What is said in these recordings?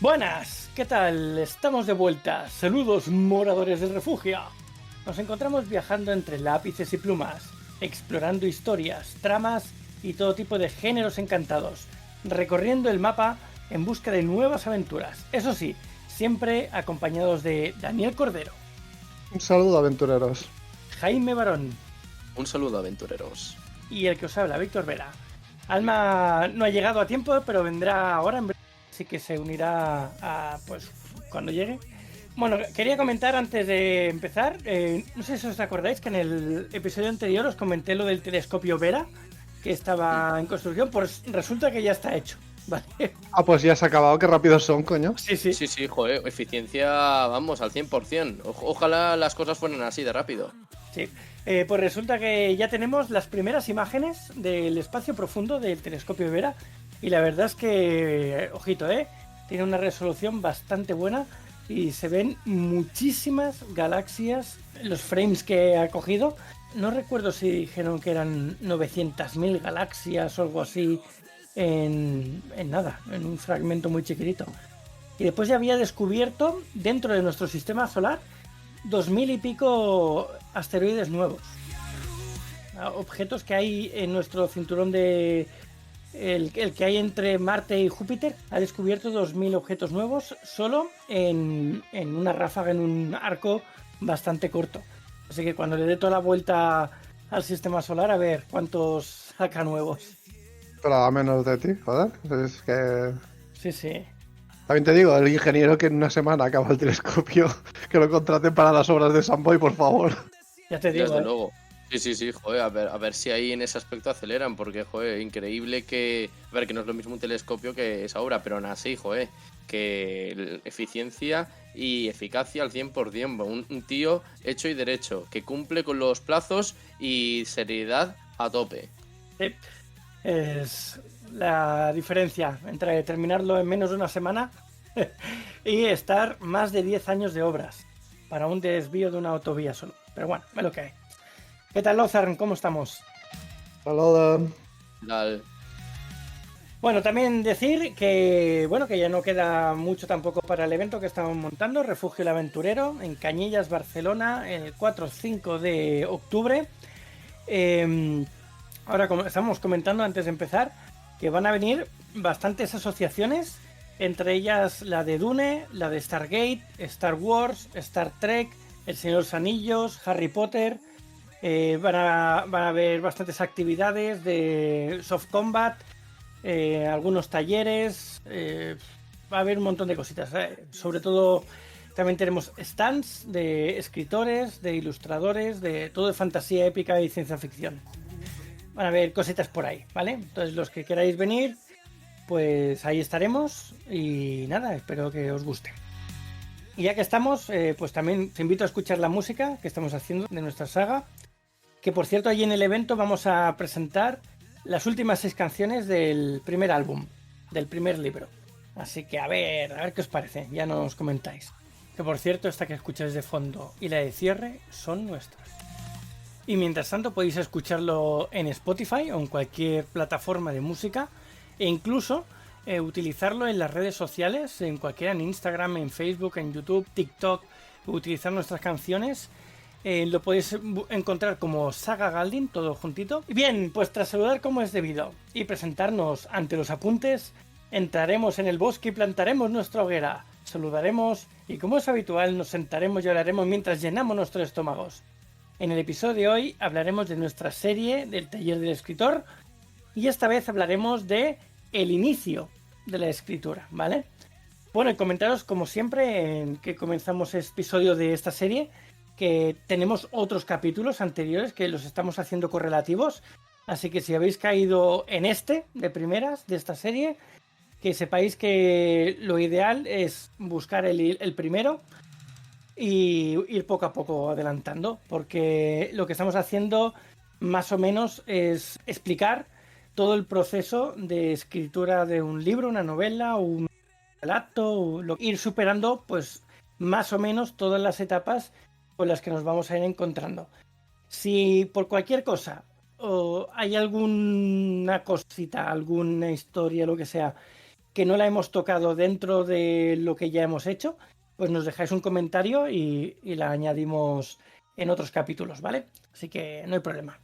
Buenas, ¿qué tal? Estamos de vuelta. Saludos, moradores del refugio. Nos encontramos viajando entre lápices y plumas, explorando historias, tramas y todo tipo de géneros encantados, recorriendo el mapa en busca de nuevas aventuras. Eso sí, siempre acompañados de Daniel Cordero, Un saludo, aventureros. Jaime Barón Un saludo, aventureros. y el que os habla, Víctor Vera. Alma no ha llegado a tiempo, pero vendrá ahora en breve, así que se unirá pues cuando llegue. Bueno, quería comentar antes de empezar, no sé si os acordáis que en el episodio anterior os comenté lo del telescopio Vera, que estaba en construcción, pues resulta que ya está hecho, ¿vale? Ah, pues ya se ha acabado, qué rápidos son, coño. Sí, sí. Sí, joder, eficiencia, vamos, al 100%. Ojalá las cosas fueran así de rápido. Sí. Pues resulta que ya tenemos las primeras imágenes del espacio profundo del telescopio Vera y la verdad es que, ojito, tiene una resolución bastante buena y se ven muchísimas galaxias. Los frames que ha cogido, no recuerdo si dijeron que eran 900.000 galaxias o algo así en nada, en un fragmento muy chiquitito. Y después ya había descubierto dentro de nuestro sistema solar 2000 y pico asteroides nuevos. Objetos que hay en nuestro cinturón de... El que hay entre Marte y Júpiter ha descubierto 2000 objetos nuevos solo en una ráfaga, en un arco bastante corto. Así que cuando le dé toda la vuelta al sistema solar, a ver cuántos saca nuevos. Pero a menos de ti, joder. Es que... Sí, sí. También te digo, el ingeniero que en una semana acaba el telescopio, que lo contraten para las obras de Samboy, por favor. Ya te digo. Desde luego. Sí, joder, a ver si ahí en ese aspecto aceleran, porque, joder, increíble que... A ver, que no es lo mismo un telescopio que esa obra, pero aún así, joder, que eficiencia y eficacia al 100%. Un tío hecho y derecho, que cumple con los plazos y seriedad a tope. Sí. Es la diferencia entre terminarlo en menos de una semana y estar más de 10 años de obras para un desvío de una autovía solo. Pero bueno, es lo que hay. ¿Qué tal, Lozarn? ¿Cómo estamos? Saludos. Bueno, también decir que bueno, que ya no queda mucho tampoco para el evento que estamos montando, Refugio el Aventurero, en Cañillas, Barcelona, el 4-5 de octubre. Ahora, como estamos comentando antes de empezar, que van a venir bastantes asociaciones, entre ellas la de Dune, la de Stargate, Star Wars, Star Trek, El Señor de los Anillos, Harry Potter. Van a haber bastantes actividades de soft combat, algunos talleres, va a haber un montón de cositas. Sobre todo también tenemos stands de escritores, de ilustradores, de todo de fantasía épica y ciencia ficción. Van a haber cositas por ahí, ¿vale? Entonces los que queráis venir, pues ahí estaremos y nada, espero que os guste. Y ya que estamos, pues también te invito a escuchar la música que estamos haciendo de nuestra saga, que por cierto allí en el evento vamos a presentar las últimas 6 canciones del primer álbum, del primer libro. Así que a ver qué os parece, ya nos comentáis. Que por cierto, esta que escucháis de fondo y la de cierre son nuestras. Y mientras tanto podéis escucharlo en Spotify o en cualquier plataforma de música e incluso utilizarlo en las redes sociales, en cualquiera, en Instagram, en Facebook, en YouTube, TikTok, utilizar nuestras canciones. Lo podéis encontrar como Saga Galdin, todo juntito. Y bien, pues tras saludar como es debido y presentarnos ante los apuntes, entraremos en el bosque y plantaremos nuestra hoguera. Saludaremos y como es habitual nos sentaremos y hablaremos mientras llenamos nuestros estómagos. En el episodio de hoy hablaremos de nuestra serie del taller del escritor y esta vez hablaremos de el inicio de la escritura, ¿vale? Bueno, y comentaros como siempre en que comenzamos el episodio de esta serie que tenemos otros capítulos anteriores que los estamos haciendo correlativos, así que si habéis caído en este de primeras de esta serie, que sepáis que lo ideal es buscar el primero y ir poco a poco adelantando, porque lo que estamos haciendo más o menos es explicar todo el proceso de escritura de un libro, una novela, un relato, ir superando pues más o menos todas las etapas con las que nos vamos a ir encontrando. Si por cualquier cosa o hay alguna cosita, alguna historia, lo que sea, que no la hemos tocado dentro de lo que ya hemos hecho, pues nos dejáis un comentario y la añadimos en otros capítulos, ¿vale? Así que no hay problema.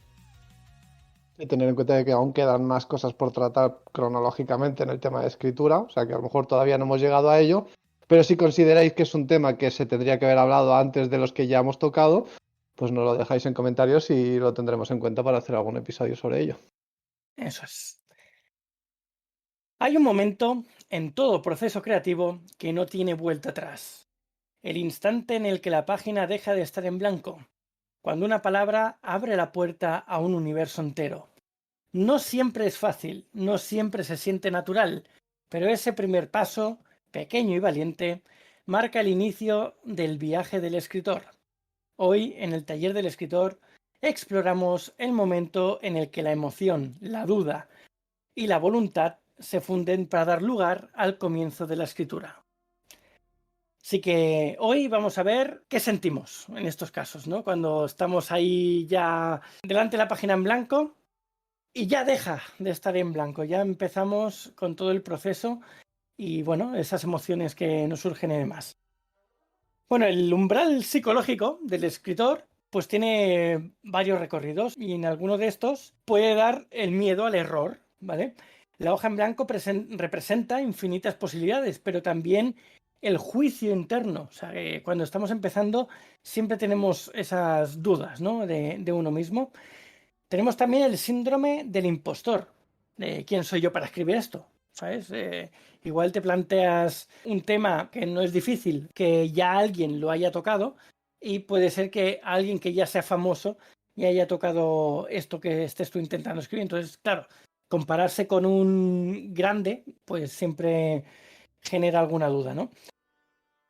Y tener en cuenta que aún quedan más cosas por tratar cronológicamente en el tema de escritura, o sea que a lo mejor todavía no hemos llegado a ello, pero si consideráis que es un tema que se tendría que haber hablado antes de los que ya hemos tocado, pues nos lo dejáis en comentarios y lo tendremos en cuenta para hacer algún episodio sobre ello. Eso es. Hay un momento en todo proceso creativo que no tiene vuelta atrás. El instante en el que la página deja de estar en blanco, cuando una palabra abre la puerta a un universo entero. No siempre es fácil, no siempre se siente natural, pero ese primer paso, pequeño y valiente, marca el inicio del viaje del escritor. Hoy, en el taller del escritor, exploramos el momento en el que la emoción, la duda y la voluntad se funden para dar lugar al comienzo de la escritura. Así que hoy vamos a ver qué sentimos en estos casos, ¿no? Cuando estamos ahí ya delante de la página en blanco y ya deja de estar en blanco, ya empezamos con todo el proceso y bueno, esas emociones que nos surgen y demás. Bueno, el umbral psicológico del escritor pues tiene varios recorridos y en alguno de estos puede dar el miedo al error, ¿vale? La hoja en blanco representa infinitas posibilidades, pero también el juicio interno. O sea, que cuando estamos empezando siempre tenemos esas dudas, ¿no? de uno mismo. Tenemos también el síndrome del impostor. De ¿quién soy yo para escribir esto? ¿Sabes? Igual te planteas un tema que no es difícil, que ya alguien lo haya tocado, y puede ser que alguien que ya sea famoso y haya tocado esto que estés tú intentando escribir. Entonces, claro, compararse con un grande, pues siempre genera alguna duda, ¿no?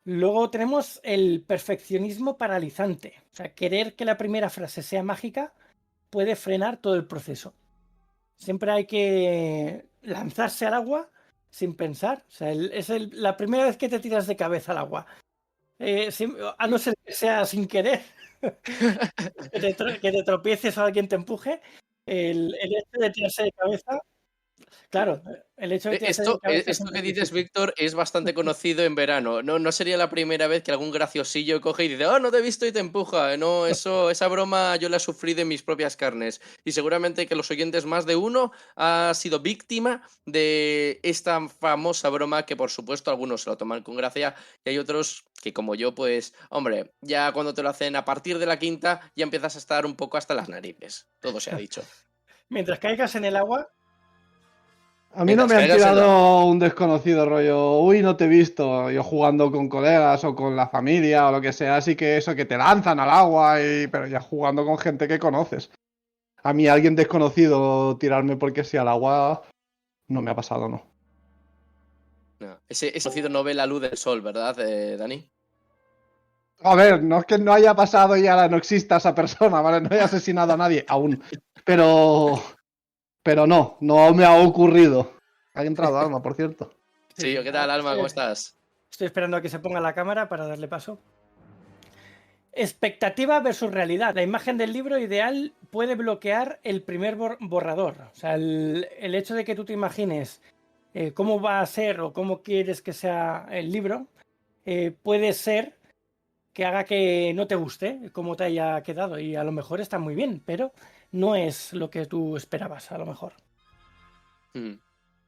Luego tenemos el perfeccionismo paralizante. O sea, querer que la primera frase sea mágica puede frenar todo el proceso. Siempre hay que lanzarse al agua sin pensar. O sea, la primera vez que te tiras de cabeza al agua. A no ser que sea sin querer, que te tropieces o alguien te empuje. El hecho de tirarse de cabeza, claro, el hecho de tirarse de cabeza Esto siempre que es dices, difícil. Víctor, es bastante conocido en verano. No, no sería la primera vez que algún graciosillo coge y dice, oh, no te he visto y te empuja. No, esa broma yo la sufrí de mis propias carnes. Y seguramente que los oyentes, más de uno, ha sido víctima de esta famosa broma que, por supuesto, algunos se lo toman con gracia y hay otros que, como yo, pues, hombre, ya cuando te lo hacen a partir de la quinta, ya empiezas a estar un poco hasta las narices. Todo se ha dicho. Mientras caigas en el agua, A mí no Mientras me han caigas en la... tirado un desconocido rollo, uy, no te he visto, yo jugando con colegas o con la familia o lo que sea, así que eso que te lanzan al agua, pero ya jugando con gente que conoces. A mí alguien desconocido tirarme porque sí al agua no me ha pasado, no. No, ese conocido no ve la luz del sol, ¿verdad, Dani? A ver, no es que no haya pasado y ahora no exista esa persona, ¿vale? No he asesinado a nadie aún, pero no me ha ocurrido. Ha entrado Alma, por cierto. Sí, ¿qué tal, Alma? ¿Cómo estás? estoy esperando a que se ponga la cámara para darle paso. Expectativa versus realidad. La imagen del libro ideal puede bloquear el primer borrador. O sea, el hecho de que tú te imagines cómo va a ser o cómo quieres que sea el libro, puede ser que haga que no te guste cómo te haya quedado. Y a lo mejor está muy bien, pero no es lo que tú esperabas, a lo mejor. Mm.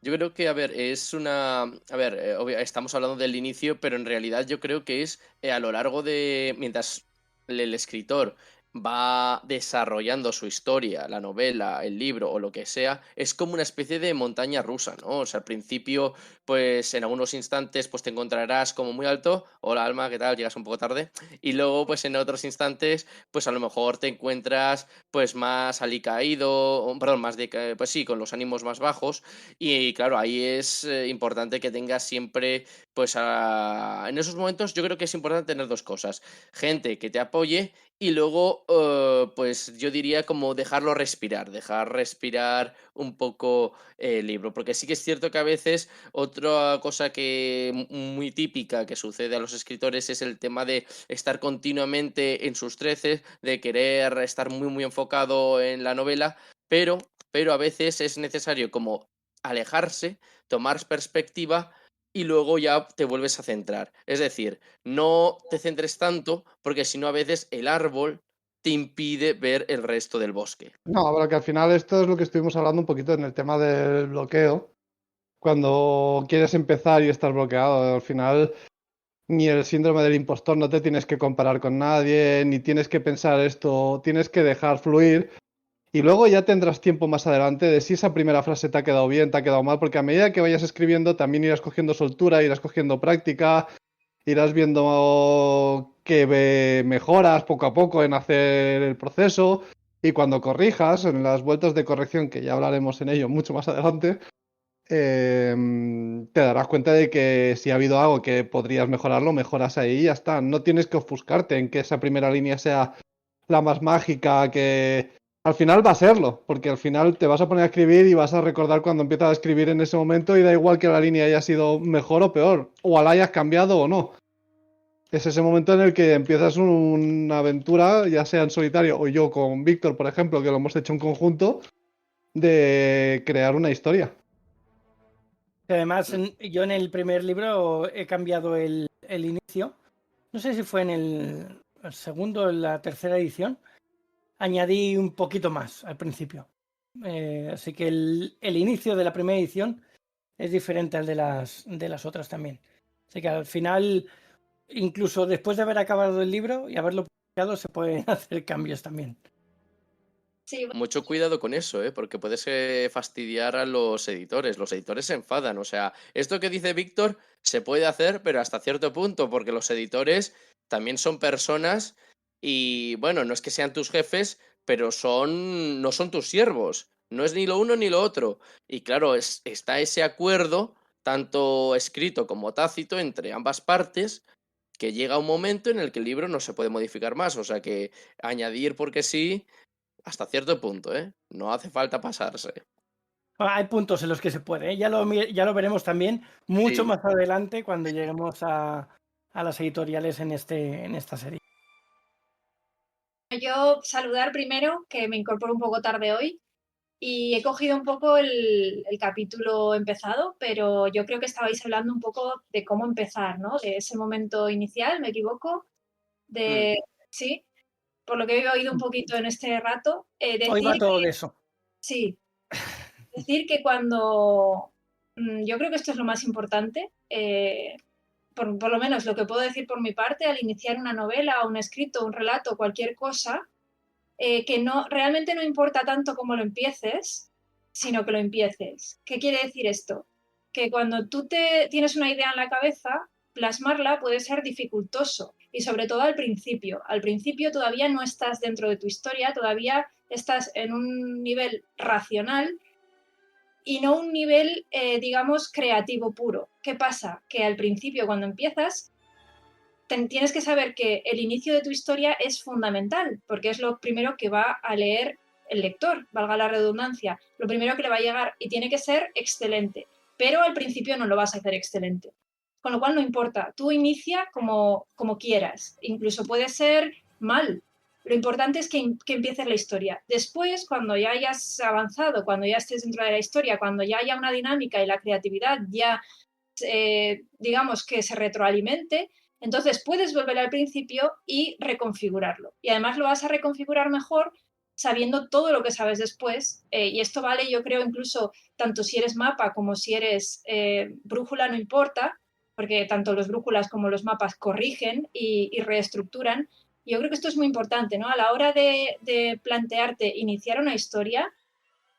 Yo creo que, a ver, es una... A ver, estamos hablando del inicio, pero en realidad yo creo que es a lo largo de... Mientras el escritor va desarrollando su historia, la novela, el libro o lo que sea, es como una especie de montaña rusa, ¿no? O sea, al principio, pues en algunos instantes, pues te encontrarás como muy alto. Hola, Alma, ¿qué tal? Llegas un poco tarde. Y luego, pues en otros instantes, pues a lo mejor te encuentras pues más alicaído, perdón, pues sí, con los ánimos más bajos y claro, ahí es importante que tengas siempre, pues en esos momentos yo creo que es importante tener dos cosas, gente que te apoye y luego, pues yo diría como dejar respirar un poco el libro, porque sí que es cierto que a veces otra cosa que muy típica que sucede a los escritores es el tema de estar continuamente en sus treces, de querer estar muy muy enfocado en la novela, pero a veces es necesario como alejarse, tomar perspectiva y luego ya te vuelves a centrar. Es decir, no te centres tanto porque si no a veces el árbol te impide ver el resto del bosque. No, pero que al final esto es lo que estuvimos hablando un poquito en el tema del bloqueo. Cuando quieres empezar y estás bloqueado, al final ni el síndrome del impostor, no te tienes que comparar con nadie, ni tienes que pensar esto, tienes que dejar fluir. Y luego ya tendrás tiempo más adelante de si esa primera frase te ha quedado bien, te ha quedado mal, porque a medida que vayas escribiendo también irás cogiendo soltura, irás cogiendo práctica, irás viendo que mejoras poco a poco en hacer el proceso. Y cuando corrijas, en las vueltas de corrección, que ya hablaremos en ello mucho más adelante, te darás cuenta de que si ha habido algo que podrías mejorarlo, mejoras ahí y ya está. No tienes que ofuscarte en que esa primera línea sea la más mágica, que al final va a serlo, porque al final te vas a poner a escribir y vas a recordar cuando empiezas a escribir en ese momento y da igual que la línea haya sido mejor o peor, o la hayas cambiado o no. Es ese momento en el que empiezas una aventura, ya sea en solitario o yo con Víctor, por ejemplo, que lo hemos hecho en conjunto, de crear una historia. Además, yo en el primer libro he cambiado el inicio. No sé si fue en el segundo o en la tercera edición. Añadí un poquito más al principio. Así que el inicio de la primera edición es diferente al de las otras también. Así que al final, incluso después de haber acabado el libro y haberlo publicado, se pueden hacer cambios también. Sí, Mucho cuidado con eso, porque puedes fastidiar a los editores. Los editores se enfadan. O sea, esto que dice Víctor se puede hacer, pero hasta cierto punto, porque los editores también son personas y, bueno, no es que sean tus jefes, pero no son tus siervos. No es ni lo uno ni lo otro. Y claro, está ese acuerdo, tanto escrito como tácito, entre ambas partes, que llega un momento en el que el libro no se puede modificar más. O sea que añadir porque sí hasta cierto punto, ¿eh? No hace falta pasarse. Hay puntos en los que se puede, ¿eh? Ya lo veremos también mucho Sí. más adelante cuando lleguemos a las editoriales en esta serie. yo saludar primero, que me incorporo un poco tarde hoy, y he cogido un poco el capítulo empezado, pero yo creo que estabais hablando un poco de cómo empezar, ¿no? De ese momento inicial, ¿me equivoco? Sí, por lo que he oído un poquito en este rato, Hoy va todo de eso. Sí, decir que cuando... yo creo que esto es lo más importante, por lo menos lo que puedo decir por mi parte, al iniciar una novela, un escrito, un relato, cualquier cosa, que realmente no importa tanto cómo lo empieces, sino que lo empieces. ¿Qué quiere decir esto? Que cuando tú tienes una idea en la cabeza, plasmarla puede ser dificultoso y sobre todo al principio. Al principio todavía no estás dentro de tu historia, todavía estás en un nivel racional y no un nivel, digamos, creativo puro. ¿Qué pasa? Que al principio, cuando empiezas, tienes que saber que el inicio de tu historia es fundamental, porque es lo primero que va a leer el lector, valga la redundancia, lo primero que le va a llegar y tiene que ser excelente, pero al principio no lo vas a hacer excelente. Con lo cual no importa, tú inicia como quieras, incluso puede ser mal. Lo importante es que empieces la historia. Después, cuando ya hayas avanzado, cuando ya estés dentro de la historia, cuando ya haya una dinámica y la creatividad ya, digamos, que se retroalimente, entonces puedes volver al principio y reconfigurarlo. Y además lo vas a reconfigurar mejor sabiendo todo lo que sabes después. Y esto vale, yo creo, incluso tanto si eres mapa como si eres brújula, no importa, porque tanto los brújulas como los mapas corrigen y reestructuran. Yo creo que esto es muy importante, ¿no? A la hora de plantearte iniciar una historia,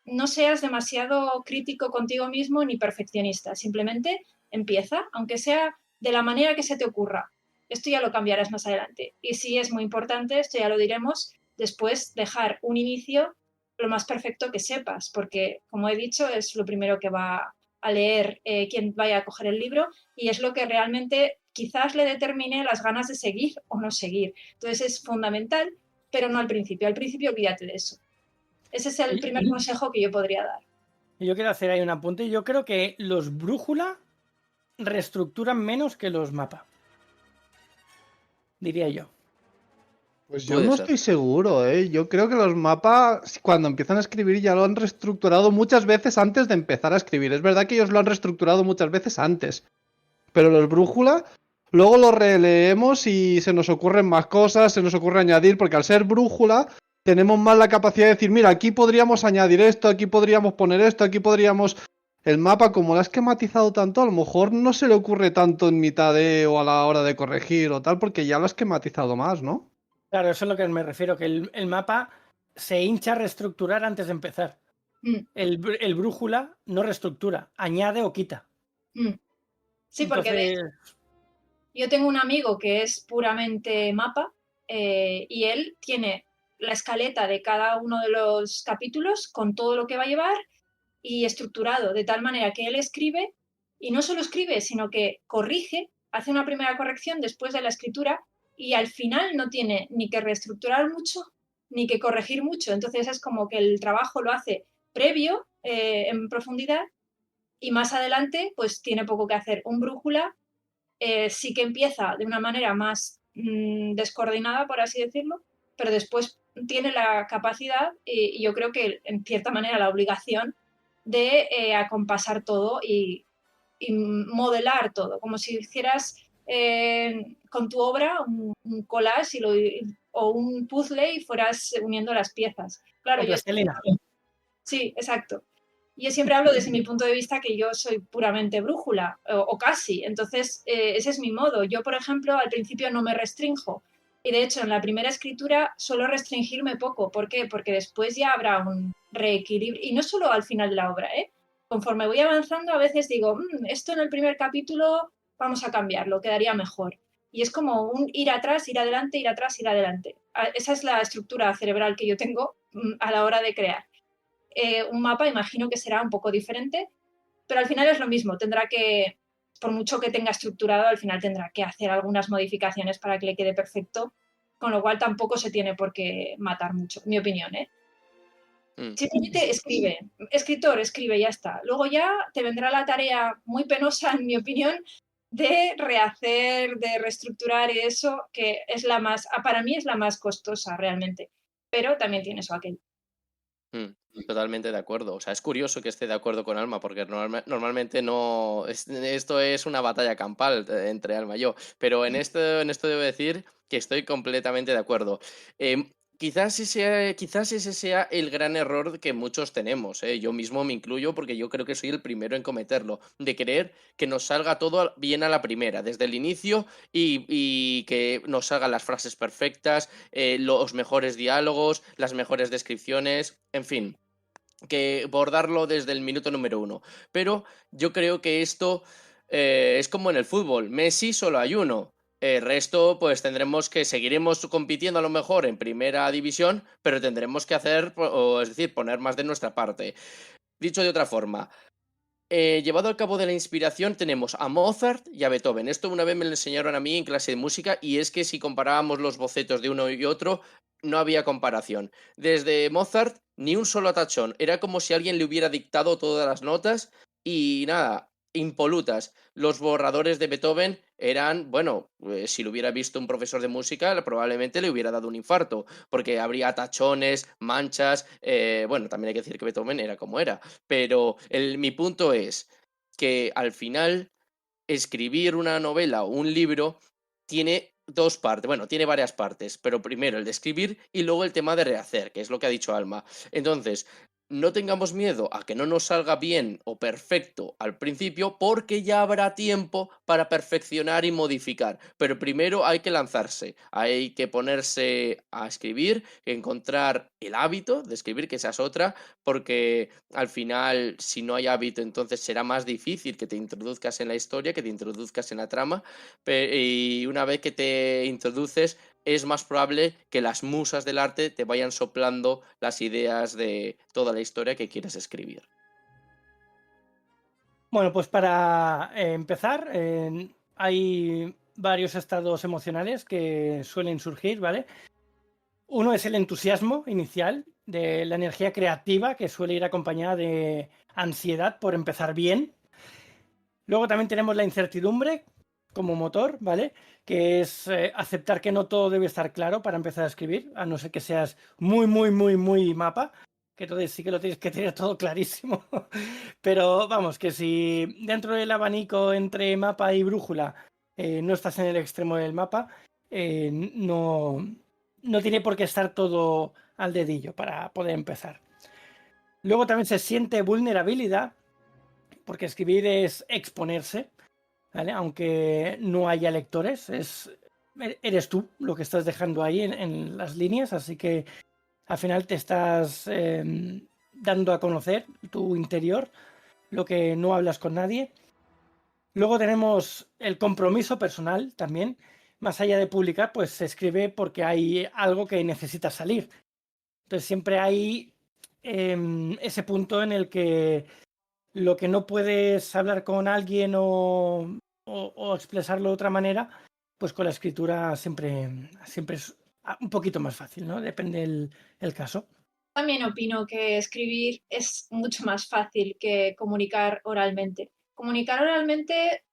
no seas demasiado crítico contigo mismo ni perfeccionista. Simplemente empieza, aunque sea de la manera que se te ocurra. Esto ya lo cambiarás más adelante. Y sí es muy importante, esto ya lo diremos, después dejar un inicio lo más perfecto que sepas, porque, como he dicho, es lo primero que va a leer quien vaya a coger el libro y es lo que realmente quizás le determine las ganas de seguir o no seguir. Entonces es fundamental, pero no al principio. Al principio olvídate de eso. Ese es el primer consejo que yo podría dar. Yo quiero hacer ahí un apunte. Yo creo que los brújula reestructuran menos que los mapa. Diría yo. Pues yo Puede no ser. estoy seguro, ¿eh? Yo creo que los mapas, cuando empiezan a escribir, ya lo han reestructurado muchas veces antes de empezar a escribir. Es verdad que ellos lo han reestructurado muchas veces antes, pero los brújula, luego los releemos y se nos ocurren más cosas, se nos ocurre añadir, porque al ser brújula, tenemos más la capacidad de decir, mira, aquí podríamos añadir esto, aquí podríamos poner esto, aquí podríamos... El mapa, como lo has esquematizado tanto, a lo mejor no se le ocurre tanto en mitad de o a la hora de corregir o tal, porque ya lo has esquematizado más, ¿no? Claro, eso es lo que me refiero, que el mapa se hincha a reestructurar antes de empezar. Mm, El brújula no reestructura, añade o quita. mm. Sí, porque de Entonces, yo tengo un amigo que es puramente mapa y él tiene la escaleta de cada uno de los capítulos con todo lo que va a llevar y estructurado, de tal manera que él escribe y no solo escribe, sino que corrige, hace una primera corrección después de la escritura y al final no tiene ni que reestructurar mucho ni que corregir mucho. Entonces es como que el trabajo lo hace previo, en profundidad, y más adelante pues tiene poco que hacer. Un brújula sí que empieza de una manera más descoordinada, por así decirlo, pero después tiene la capacidad y yo creo que en cierta manera la obligación de acompasar todo y modelar todo, como si hicieras con tu obra un collage o un puzzle y fueras uniendo las piezas. Claro, con yo plastilina. sí, exacto. Yo siempre hablo desde mi punto de vista que yo soy puramente brújula, o casi. Entonces, ese es mi modo. Yo, por ejemplo, al principio no me restrinjo. Y de hecho, en la primera escritura suelo restringirme poco. ¿Por qué? Porque después ya habrá un reequilibrio. Y no solo al final de la obra, ¿eh? Conforme voy avanzando, a veces digo, esto en el primer capítulo vamos a cambiarlo, quedaría mejor. Y es como un ir atrás, ir adelante, ir atrás, ir adelante. Esa es la estructura cerebral que yo tengo a la hora de crear. Un mapa imagino que será un poco diferente, pero al final es lo mismo, tendrá que, por mucho que tenga estructurado, al final tendrá que hacer algunas modificaciones para que le quede perfecto, con lo cual tampoco se tiene por qué matar mucho, mi opinión, ¿eh? Mm. Simplemente escribe, escritor, escribe, ya está. Luego ya te vendrá la tarea muy penosa, en mi opinión, de rehacer, de reestructurar eso, que es la más, para mí es la más costosa realmente, pero también tiene eso aquel. Totalmente de acuerdo. O sea, es curioso que esté de acuerdo con Alma, porque normalmente no. Esto es una batalla campal entre Alma y yo. Pero en esto debo decir que estoy completamente de acuerdo. Quizás ese sea el gran error que muchos tenemos, ¿eh? Yo mismo me incluyo porque yo creo que soy el primero en cometerlo, de querer que nos salga todo bien a la primera, desde el inicio, y que nos salgan las frases perfectas, los mejores diálogos, las mejores descripciones, en fin, que bordarlo desde el minuto número uno. Pero yo creo que esto es como en el fútbol. Messi solo hay uno. El resto, pues seguiremos compitiendo a lo mejor en primera división, pero tendremos que hacer, es decir, poner más de nuestra parte. Dicho de otra forma, llevado al cabo de la inspiración, tenemos a Mozart y a Beethoven. Esto una vez me lo enseñaron a mí en clase de música, y es que si comparábamos los bocetos de uno y otro, no había comparación. Desde Mozart, ni un solo tachón. Era como si alguien le hubiera dictado todas las notas y nada, impolutas. Los borradores de Beethoven eran, bueno, si lo hubiera visto un profesor de música, probablemente le hubiera dado un infarto, porque habría tachones, manchas. Bueno, también hay que decir que Beethoven era como era. Pero mi punto es que al final escribir una novela o un libro tiene dos partes, bueno, tiene varias partes, pero primero el de escribir y luego el tema de rehacer, que es lo que ha dicho Alma. Entonces, no tengamos miedo a que no nos salga bien o perfecto al principio, porque ya habrá tiempo para perfeccionar y modificar. Pero primero hay que lanzarse, hay que ponerse a escribir, encontrar el hábito de escribir, que esa es otra, porque al final, si no hay hábito, entonces será más difícil que te introduzcas en la historia, que te introduzcas en la trama, y una vez que te introduces, es más probable que las musas del arte te vayan soplando las ideas de toda la historia que quieres escribir. Bueno, pues para empezar, hay varios estados emocionales que suelen surgir, ¿vale? Uno es el entusiasmo inicial, de la energía creativa, que suele ir acompañada de ansiedad por empezar bien. Luego también tenemos la incertidumbre, como motor, ¿vale? Que es aceptar que no todo debe estar claro para empezar a escribir, a no ser que seas muy, muy, muy, muy mapa, que entonces sí que lo tienes que tener todo clarísimo. Pero vamos, que si dentro del abanico entre mapa y brújula no estás en el extremo del mapa, no tiene por qué estar todo al dedillo para poder empezar. Luego también se siente vulnerabilidad, porque escribir es exponerse, ¿vale? Aunque no haya lectores, eres tú lo que estás dejando ahí en las líneas, así que al final te estás dando a conocer tu interior, lo que no hablas con nadie. Luego tenemos el compromiso personal también. Más allá de publicar, pues se escribe porque hay algo que necesita salir. Entonces siempre hay ese punto en el que lo que no puedes hablar con alguien o expresarlo de otra manera, pues con la escritura siempre es un poquito más fácil, ¿no? Depende el caso. También opino que escribir es mucho más fácil que comunicar oralmente. Comunicar oralmente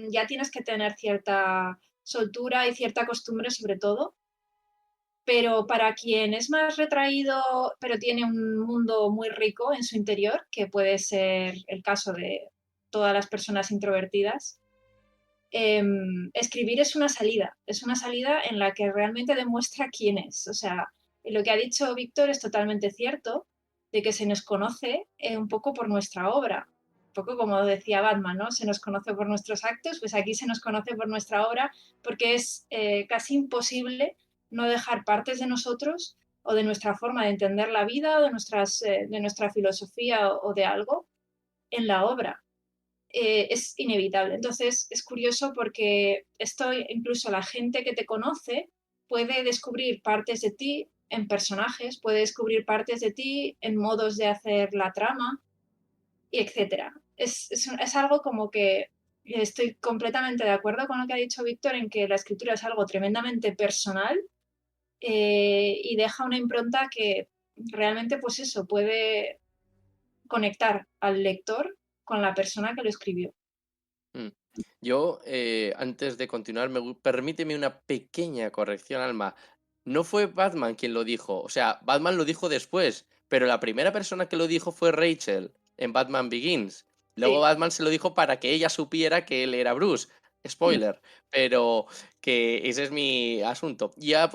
ya tienes que tener cierta soltura y cierta costumbre sobre todo, pero para quien es más retraído, pero tiene un mundo muy rico en su interior, que puede ser el caso de todas las personas introvertidas, escribir es una salida en la que realmente demuestra quién es. O sea, lo que ha dicho Víctor es totalmente cierto, de que se nos conoce un poco por nuestra obra, un poco como decía Batman, ¿no? Se nos conoce por nuestros actos, pues aquí se nos conoce por nuestra obra, porque es casi imposible no dejar partes de nosotros o de nuestra forma de entender la vida o de nuestra filosofía o de algo en la obra. Es inevitable. Entonces es curioso porque esto incluso la gente que te conoce puede descubrir partes de ti en personajes, puede descubrir partes de ti en modos de hacer la trama, y etcétera. Es algo como que estoy completamente de acuerdo con lo que ha dicho Víctor en que la escritura es algo tremendamente personal y deja una impronta que realmente, pues eso, puede conectar al lector con la persona que lo escribió. Mm. Yo, antes de continuar, permíteme una pequeña corrección, Alma. No fue Batman quien lo dijo, o sea, Batman lo dijo después, pero la primera persona que lo dijo fue Rachel en Batman Begins. Luego Sí. Batman se lo dijo para que ella supiera que él era Bruce. Spoiler, pero que ese es mi asunto. Ya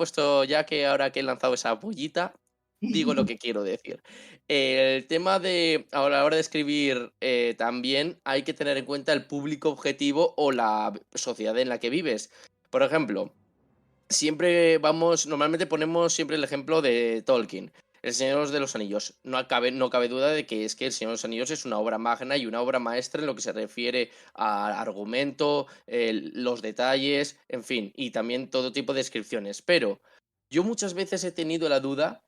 que ahora que he lanzado esa pollita, digo lo que quiero decir. El tema de a la hora de escribir también hay que tener en cuenta el público objetivo o la sociedad en la que vives. Por ejemplo, normalmente ponemos siempre el ejemplo de Tolkien, El Señor de los Anillos. No cabe duda de que es que El Señor de los Anillos es una obra magna y una obra maestra en lo que se refiere al argumento, los detalles, en fin, y también todo tipo de descripciones. Pero yo muchas veces he tenido la duda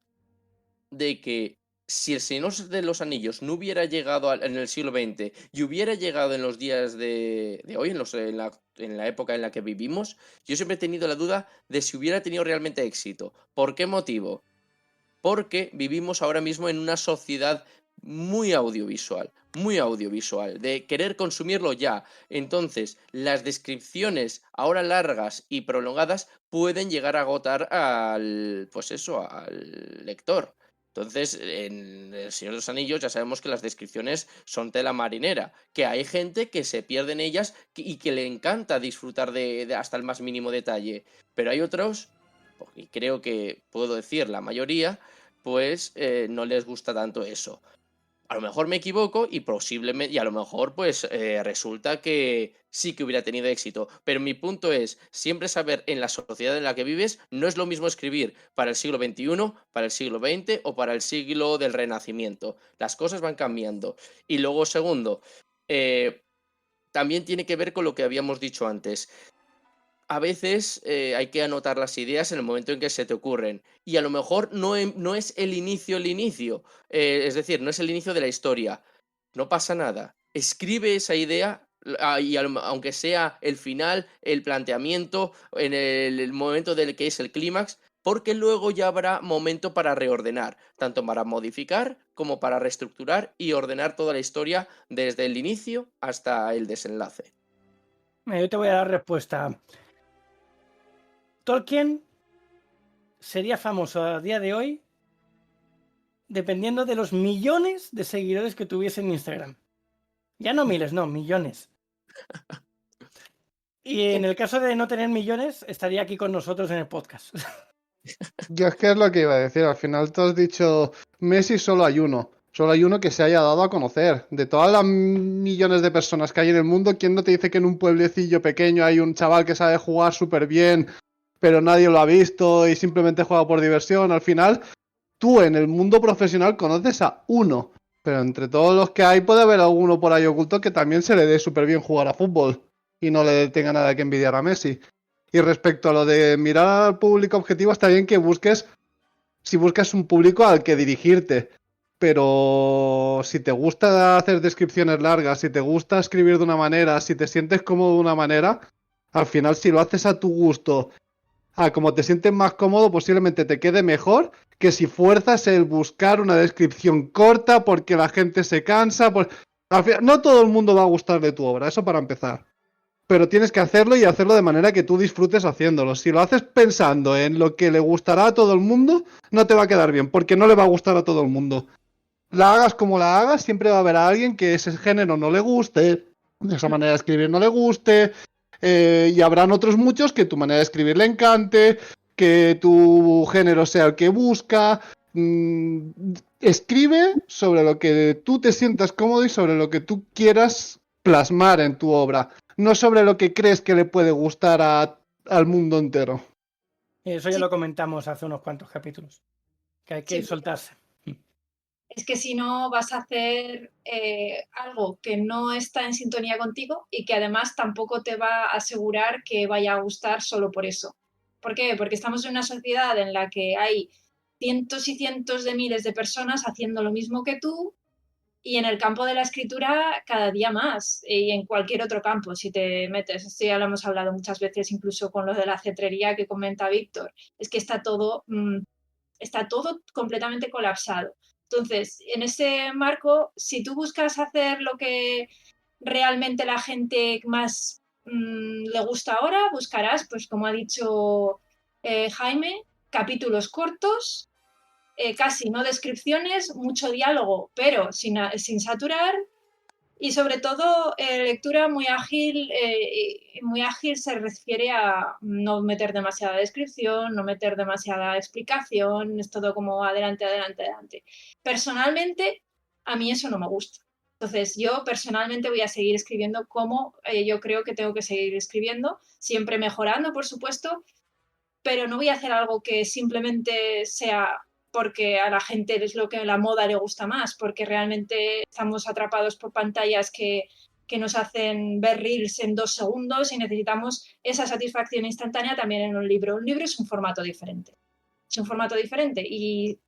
de que si el Señor de los Anillos no hubiera llegado en el siglo XX y hubiera llegado en los días de hoy, en la época en la que vivimos, yo siempre he tenido la duda de si hubiera tenido realmente éxito. ¿Por qué motivo? Porque vivimos ahora mismo en una sociedad muy audiovisual, de querer consumirlo ya. Entonces, las descripciones ahora largas y prolongadas pueden llegar a agotar al lector. Entonces, en El Señor de los Anillos ya sabemos que las descripciones son tela marinera, que hay gente que se pierde en ellas y que le encanta disfrutar de hasta el más mínimo detalle, pero hay otros, y creo que puedo decir la mayoría, pues no les gusta tanto eso. A lo mejor me equivoco y posiblemente, y a lo mejor pues resulta que sí que hubiera tenido éxito. Pero mi punto es, siempre saber en la sociedad en la que vives, no es lo mismo escribir para el siglo XXI, para el siglo XX o para el siglo del Renacimiento. Las cosas van cambiando. Y luego, segundo, también tiene que ver con lo que habíamos dicho antes. A veces hay que anotar las ideas en el momento en que se te ocurren. Y a lo mejor no es el inicio. Es decir, no es el inicio de la historia. No pasa nada. Escribe esa idea, aunque sea el final, el planteamiento, en el momento del que es el clímax, porque luego ya habrá momento para reordenar, tanto para modificar como para reestructurar y ordenar toda la historia desde el inicio hasta el desenlace. Mira, yo te voy a dar respuesta. Tolkien sería famoso a día de hoy dependiendo de los millones de seguidores que tuviese en Instagram. Ya no miles, no, millones. Y en el caso de no tener millones, estaría aquí con nosotros en el podcast. Yo es que es lo que iba a decir. Al final te has dicho, Messi solo hay uno. Solo hay uno que se haya dado a conocer. De todas las millones de personas que hay en el mundo, ¿quién no te dice que en un pueblecillo pequeño hay un chaval que sabe jugar súper bien, pero nadie lo ha visto y simplemente juega por diversión? Al final, tú en el mundo profesional conoces a uno. Pero entre todos los que hay puede haber alguno por ahí oculto que también se le dé súper bien jugar a fútbol y no le tenga nada que envidiar a Messi. Y respecto a lo de mirar al público objetivo, está bien que busques, si buscas un público al que dirigirte. Pero si te gusta hacer descripciones largas, si te gusta escribir de una manera, si te sientes cómodo de una manera, al final si lo haces a tu gusto, a como te sientes más cómodo, posiblemente te quede mejor que si fuerzas el buscar una descripción corta porque la gente se cansa. Al final, no todo el mundo va a gustar de tu obra, eso para empezar. Pero tienes que hacerlo y hacerlo de manera que tú disfrutes haciéndolo. Si lo haces pensando en lo que le gustará a todo el mundo, no te va a quedar bien, porque no le va a gustar a todo el mundo. La hagas como la hagas, siempre va a haber a alguien que ese género no le guste, esa manera de escribir no le guste, y habrán otros muchos que tu manera de escribir le encante, que tu género sea el que busca. Escribe sobre lo que tú te sientas cómodo y sobre lo que tú quieras plasmar en tu obra, no sobre lo que crees que le puede gustar al mundo entero. Eso ya Sí. lo comentamos hace unos cuantos capítulos, que hay que Sí. soltarse. Es que si no vas a hacer algo que no está en sintonía contigo y que además tampoco te va a asegurar que vaya a gustar solo por eso. ¿Por qué? Porque estamos en una sociedad en la que hay cientos y cientos de miles de personas haciendo lo mismo que tú y en el campo de la escritura cada día más y en cualquier otro campo si te metes. Esto ya lo hemos hablado muchas veces incluso con lo de la cetrería que comenta Víctor. Es que está todo completamente colapsado. Entonces, en ese marco, si tú buscas hacer lo que realmente la gente más le gusta ahora, buscarás, pues como ha dicho Jaime, capítulos cortos, casi no descripciones, mucho diálogo, pero sin saturar, y sobre todo, lectura muy ágil se refiere a no meter demasiada descripción, no meter demasiada explicación, es todo como adelante, adelante, adelante. Personalmente, a mí eso no me gusta. Entonces, yo personalmente voy a seguir escribiendo como yo creo que tengo que seguir escribiendo, siempre mejorando, por supuesto, pero no voy a hacer algo que simplemente sea porque a la gente es lo que la moda le gusta más, porque realmente estamos atrapados por pantallas que nos hacen ver reels en 2 segundos y necesitamos esa satisfacción instantánea también en un libro. Un libro es un formato diferente. Es un formato diferente y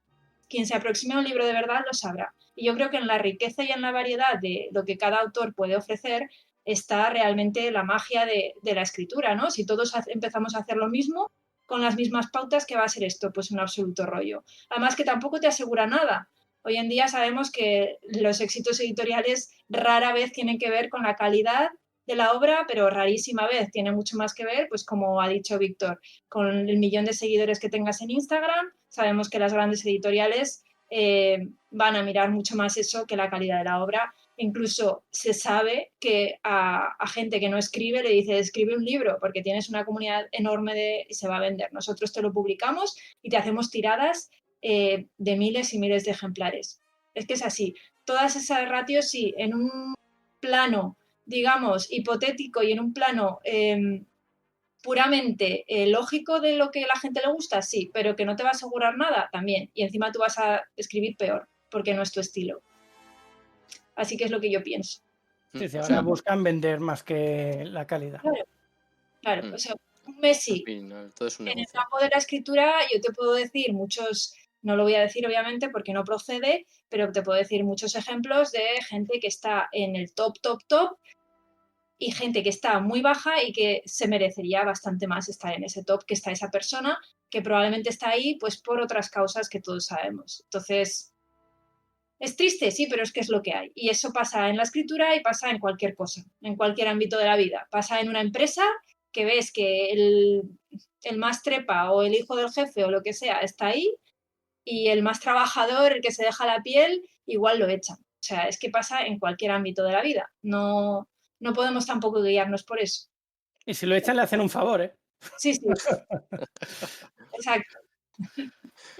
quien se aproxime a un libro de verdad lo sabrá. Y yo creo que en la riqueza y en la variedad de lo que cada autor puede ofrecer está realmente la magia de la escritura, ¿no? Si todos empezamos a hacer lo mismo, con las mismas pautas, ¿qué va a ser esto? Pues un absoluto rollo. Además que tampoco te asegura nada. Hoy en día sabemos que los éxitos editoriales rara vez tienen que ver con la calidad de la obra, pero rarísima vez tiene mucho más que ver, pues como ha dicho Víctor, con el millón de seguidores que tengas en Instagram. Sabemos que las grandes editoriales van a mirar mucho más eso que la calidad de la obra. Incluso se sabe que a gente que no escribe le dice escribe un libro porque tienes una comunidad enorme y se va a vender. Nosotros te lo publicamos y te hacemos tiradas de miles y miles de ejemplares. Es que es así. Todas esas ratios, sí, en un plano, digamos, hipotético y en un plano puramente lógico de lo que a la gente le gusta, sí, pero que no te va a asegurar nada, también. Y encima tú vas a escribir peor porque no es tu estilo. Así que es lo que yo pienso. Sí, sí, O ahora sea, buscan vender más que la calidad. Claro. O sea, un Messi todo es un en el negocio. campo de la escritura, yo te puedo decir muchos, no lo voy a decir obviamente porque no procede, pero te puedo decir muchos ejemplos de gente que está en el top, top, top y gente que está muy baja y que se merecería bastante más estar en ese top que está esa persona, que probablemente está ahí pues por otras causas que todos sabemos. Entonces, Es triste, sí, pero es que es lo que hay. Y eso pasa en la escritura y pasa en cualquier cosa, en cualquier ámbito de la vida. Pasa en una empresa que ves que el más trepa o el hijo del jefe o lo que sea está ahí y el más trabajador, el que se deja la piel, igual lo echan. O sea, es que pasa en cualquier ámbito de la vida. No, no podemos tampoco guiarnos por eso. Y si lo echan, le hacen un favor, ¿eh? Sí, sí. Exacto.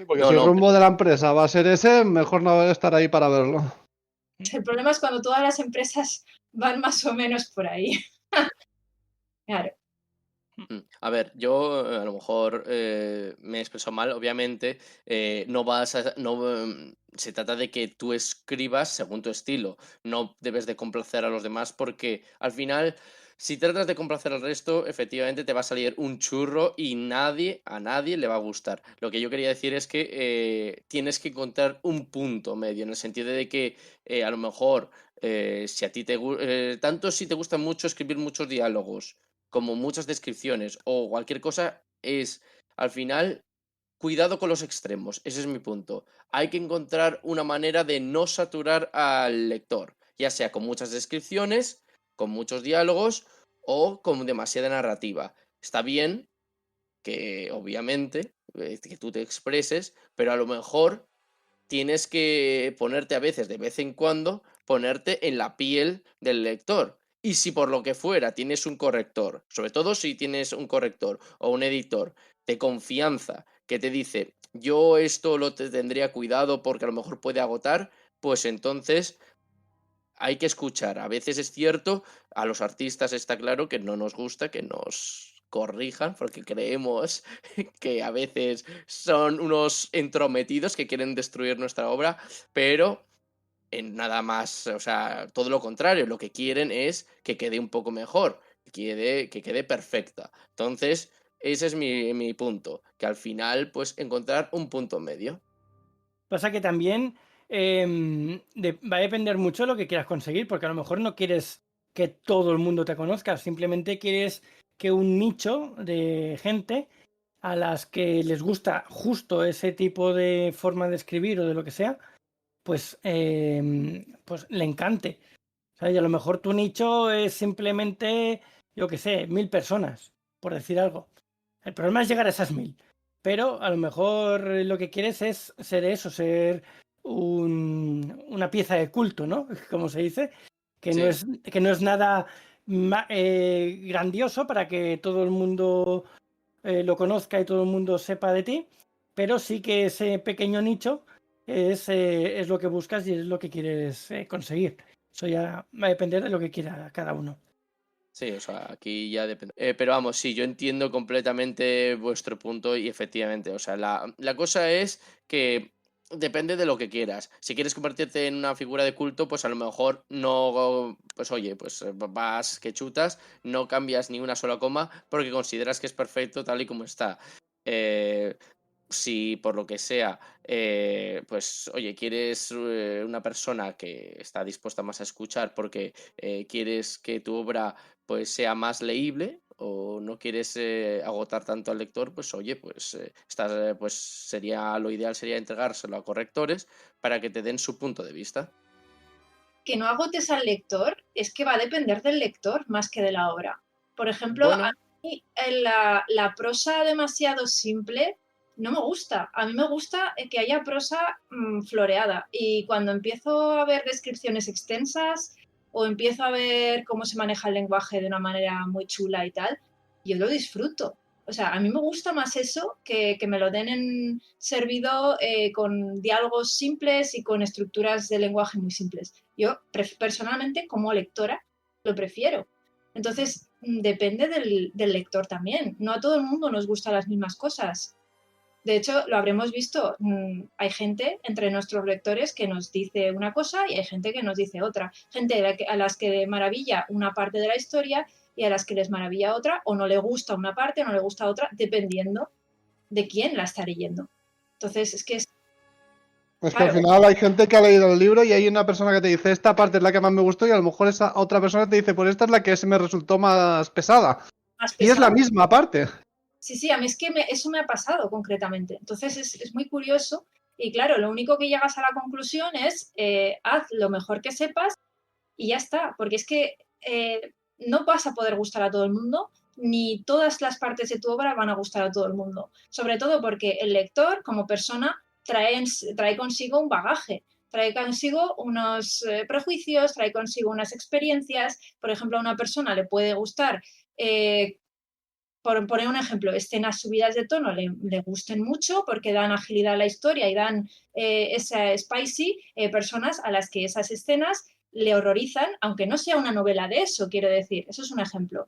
Porque No, si el no, rumbo de la empresa va a ser ese, mejor no estar ahí para verlo. El problema es cuando todas las empresas van más o menos por ahí. Claro. A ver, yo a lo mejor me he expresado mal, obviamente, no vas a, no, se trata de que tú escribas según tu estilo, no debes de complacer a los demás porque al final, si tratas de complacer al resto, efectivamente te va a salir un churro y a nadie le va a gustar. Lo que yo quería decir es que tienes que encontrar un punto medio, en el sentido de que a lo mejor, si a ti tanto si te gusta mucho escribir muchos diálogos, como muchas descripciones o cualquier cosa, es al final cuidado con los extremos. Ese es mi punto. Hay que encontrar una manera de no saturar al lector, ya sea con muchas descripciones, con muchos diálogos o con demasiada narrativa. Está bien que, obviamente, que tú te expreses, pero a lo mejor tienes que ponerte a veces, de vez en cuando, ponerte en la piel del lector. Y si por lo que fuera tienes un corrector, sobre todo si tienes un corrector o un editor de confianza que te dice, yo esto lo tendría cuidado porque a lo mejor puede agotar, pues entonces hay que escuchar. A veces es cierto, a los artistas está claro que no nos gusta que nos corrijan porque creemos que a veces son unos entrometidos que quieren destruir nuestra obra, pero en nada más, o sea, todo lo contrario, lo que quieren es que quede un poco mejor, que quede perfecta. Entonces, ese es mi punto, que al final, pues, encontrar un punto medio. Pasa que también va a depender mucho de lo que quieras conseguir, porque a lo mejor no quieres que todo el mundo te conozca, simplemente quieres que un nicho de gente a las que les gusta justo ese tipo de forma de escribir o de lo que sea, pues le encante. O sea, y a lo mejor tu nicho es simplemente, yo qué sé, 1000 personas, por decir algo. El problema es llegar a esas 1000. Pero a lo mejor lo que quieres es ser eso, ser una pieza de culto, ¿no? Como se dice, que Sí. no es nada grandioso para que todo el mundo lo conozca y todo el mundo sepa de ti, pero sí que ese pequeño nicho es lo que buscas y es lo que quieres conseguir. Eso ya va a depender de lo que quiera cada uno. Sí, o sea, aquí ya depende. Pero vamos, sí, yo entiendo completamente vuestro punto y efectivamente, o sea, la cosa es que depende de lo que quieras. Si quieres convertirte en una figura de culto, pues a lo mejor no, pues oye, pues vas que chutas, no cambias ni una sola coma porque consideras que es perfecto tal y como está. Eh, si por lo que sea, pues oye, quieres una persona que está dispuesta más a escuchar porque quieres que tu obra pues sea más leíble o no quieres agotar tanto al lector, pues oye, pues, pues sería lo ideal sería entregárselo a correctores para que te den su punto de vista. Que no agotes al lector es que va a depender del lector más que de la obra. Por ejemplo, Bueno, a mí la prosa demasiado simple no me gusta. A mí me gusta que haya prosa floreada. Y cuando empiezo a ver descripciones extensas o empiezo a ver cómo se maneja el lenguaje de una manera muy chula y tal, yo lo disfruto. O sea, a mí me gusta más eso que me lo den en servido con diálogos simples y con estructuras de lenguaje muy simples. Yo personalmente, como lectora, lo prefiero. Entonces, depende del lector también. No a todo el mundo nos gustan las mismas cosas. De hecho, lo habremos visto. Hay gente entre nuestros lectores que nos dice una cosa y hay gente que nos dice otra. Gente a las que maravilla una parte de la historia y a las que les maravilla otra, o no le gusta una parte o no le gusta otra, dependiendo de quién la está leyendo. Entonces, es que es... Es que al final hay gente que ha leído el libro y hay una persona que te dice esta parte es la que más me gustó y a lo mejor esa otra persona te dice pues esta es la que se me resultó más pesada. Y es la misma parte. Sí, a mí es que eso me ha pasado concretamente. Entonces es muy curioso Y claro, lo único que llegas a la conclusión es haz lo mejor que sepas y ya está, porque es que no vas a poder gustar a todo el mundo, ni todas las partes de tu obra van a gustar a todo el mundo. Sobre todo porque el lector, como persona, trae consigo un bagaje, trae consigo unos prejuicios, trae consigo unas experiencias. Por ejemplo, a una persona le puede gustar, por poner un ejemplo, escenas subidas de tono le gusten mucho porque dan agilidad a la historia y dan esa spicy, personas a las que esas escenas le horrorizan, aunque no sea una novela de eso, quiero decir, eso es un ejemplo.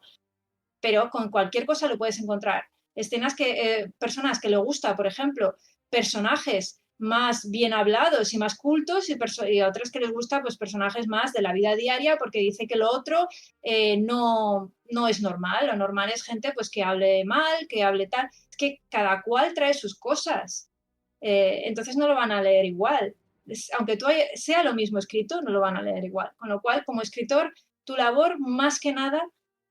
Pero con cualquier cosa lo puedes encontrar. Escenas que, personas que le gusta, por ejemplo, personajes más bien hablados y más cultos y otras que les gusta pues personajes más de la vida diaria porque dice que lo otro no es normal. Lo normal es gente pues que hable mal, que hable tal. Es que cada cual trae sus cosas. Entonces no lo van a leer igual. Aunque sea lo mismo escrito, no lo van a leer igual. Con lo cual, como escritor, tu labor más que nada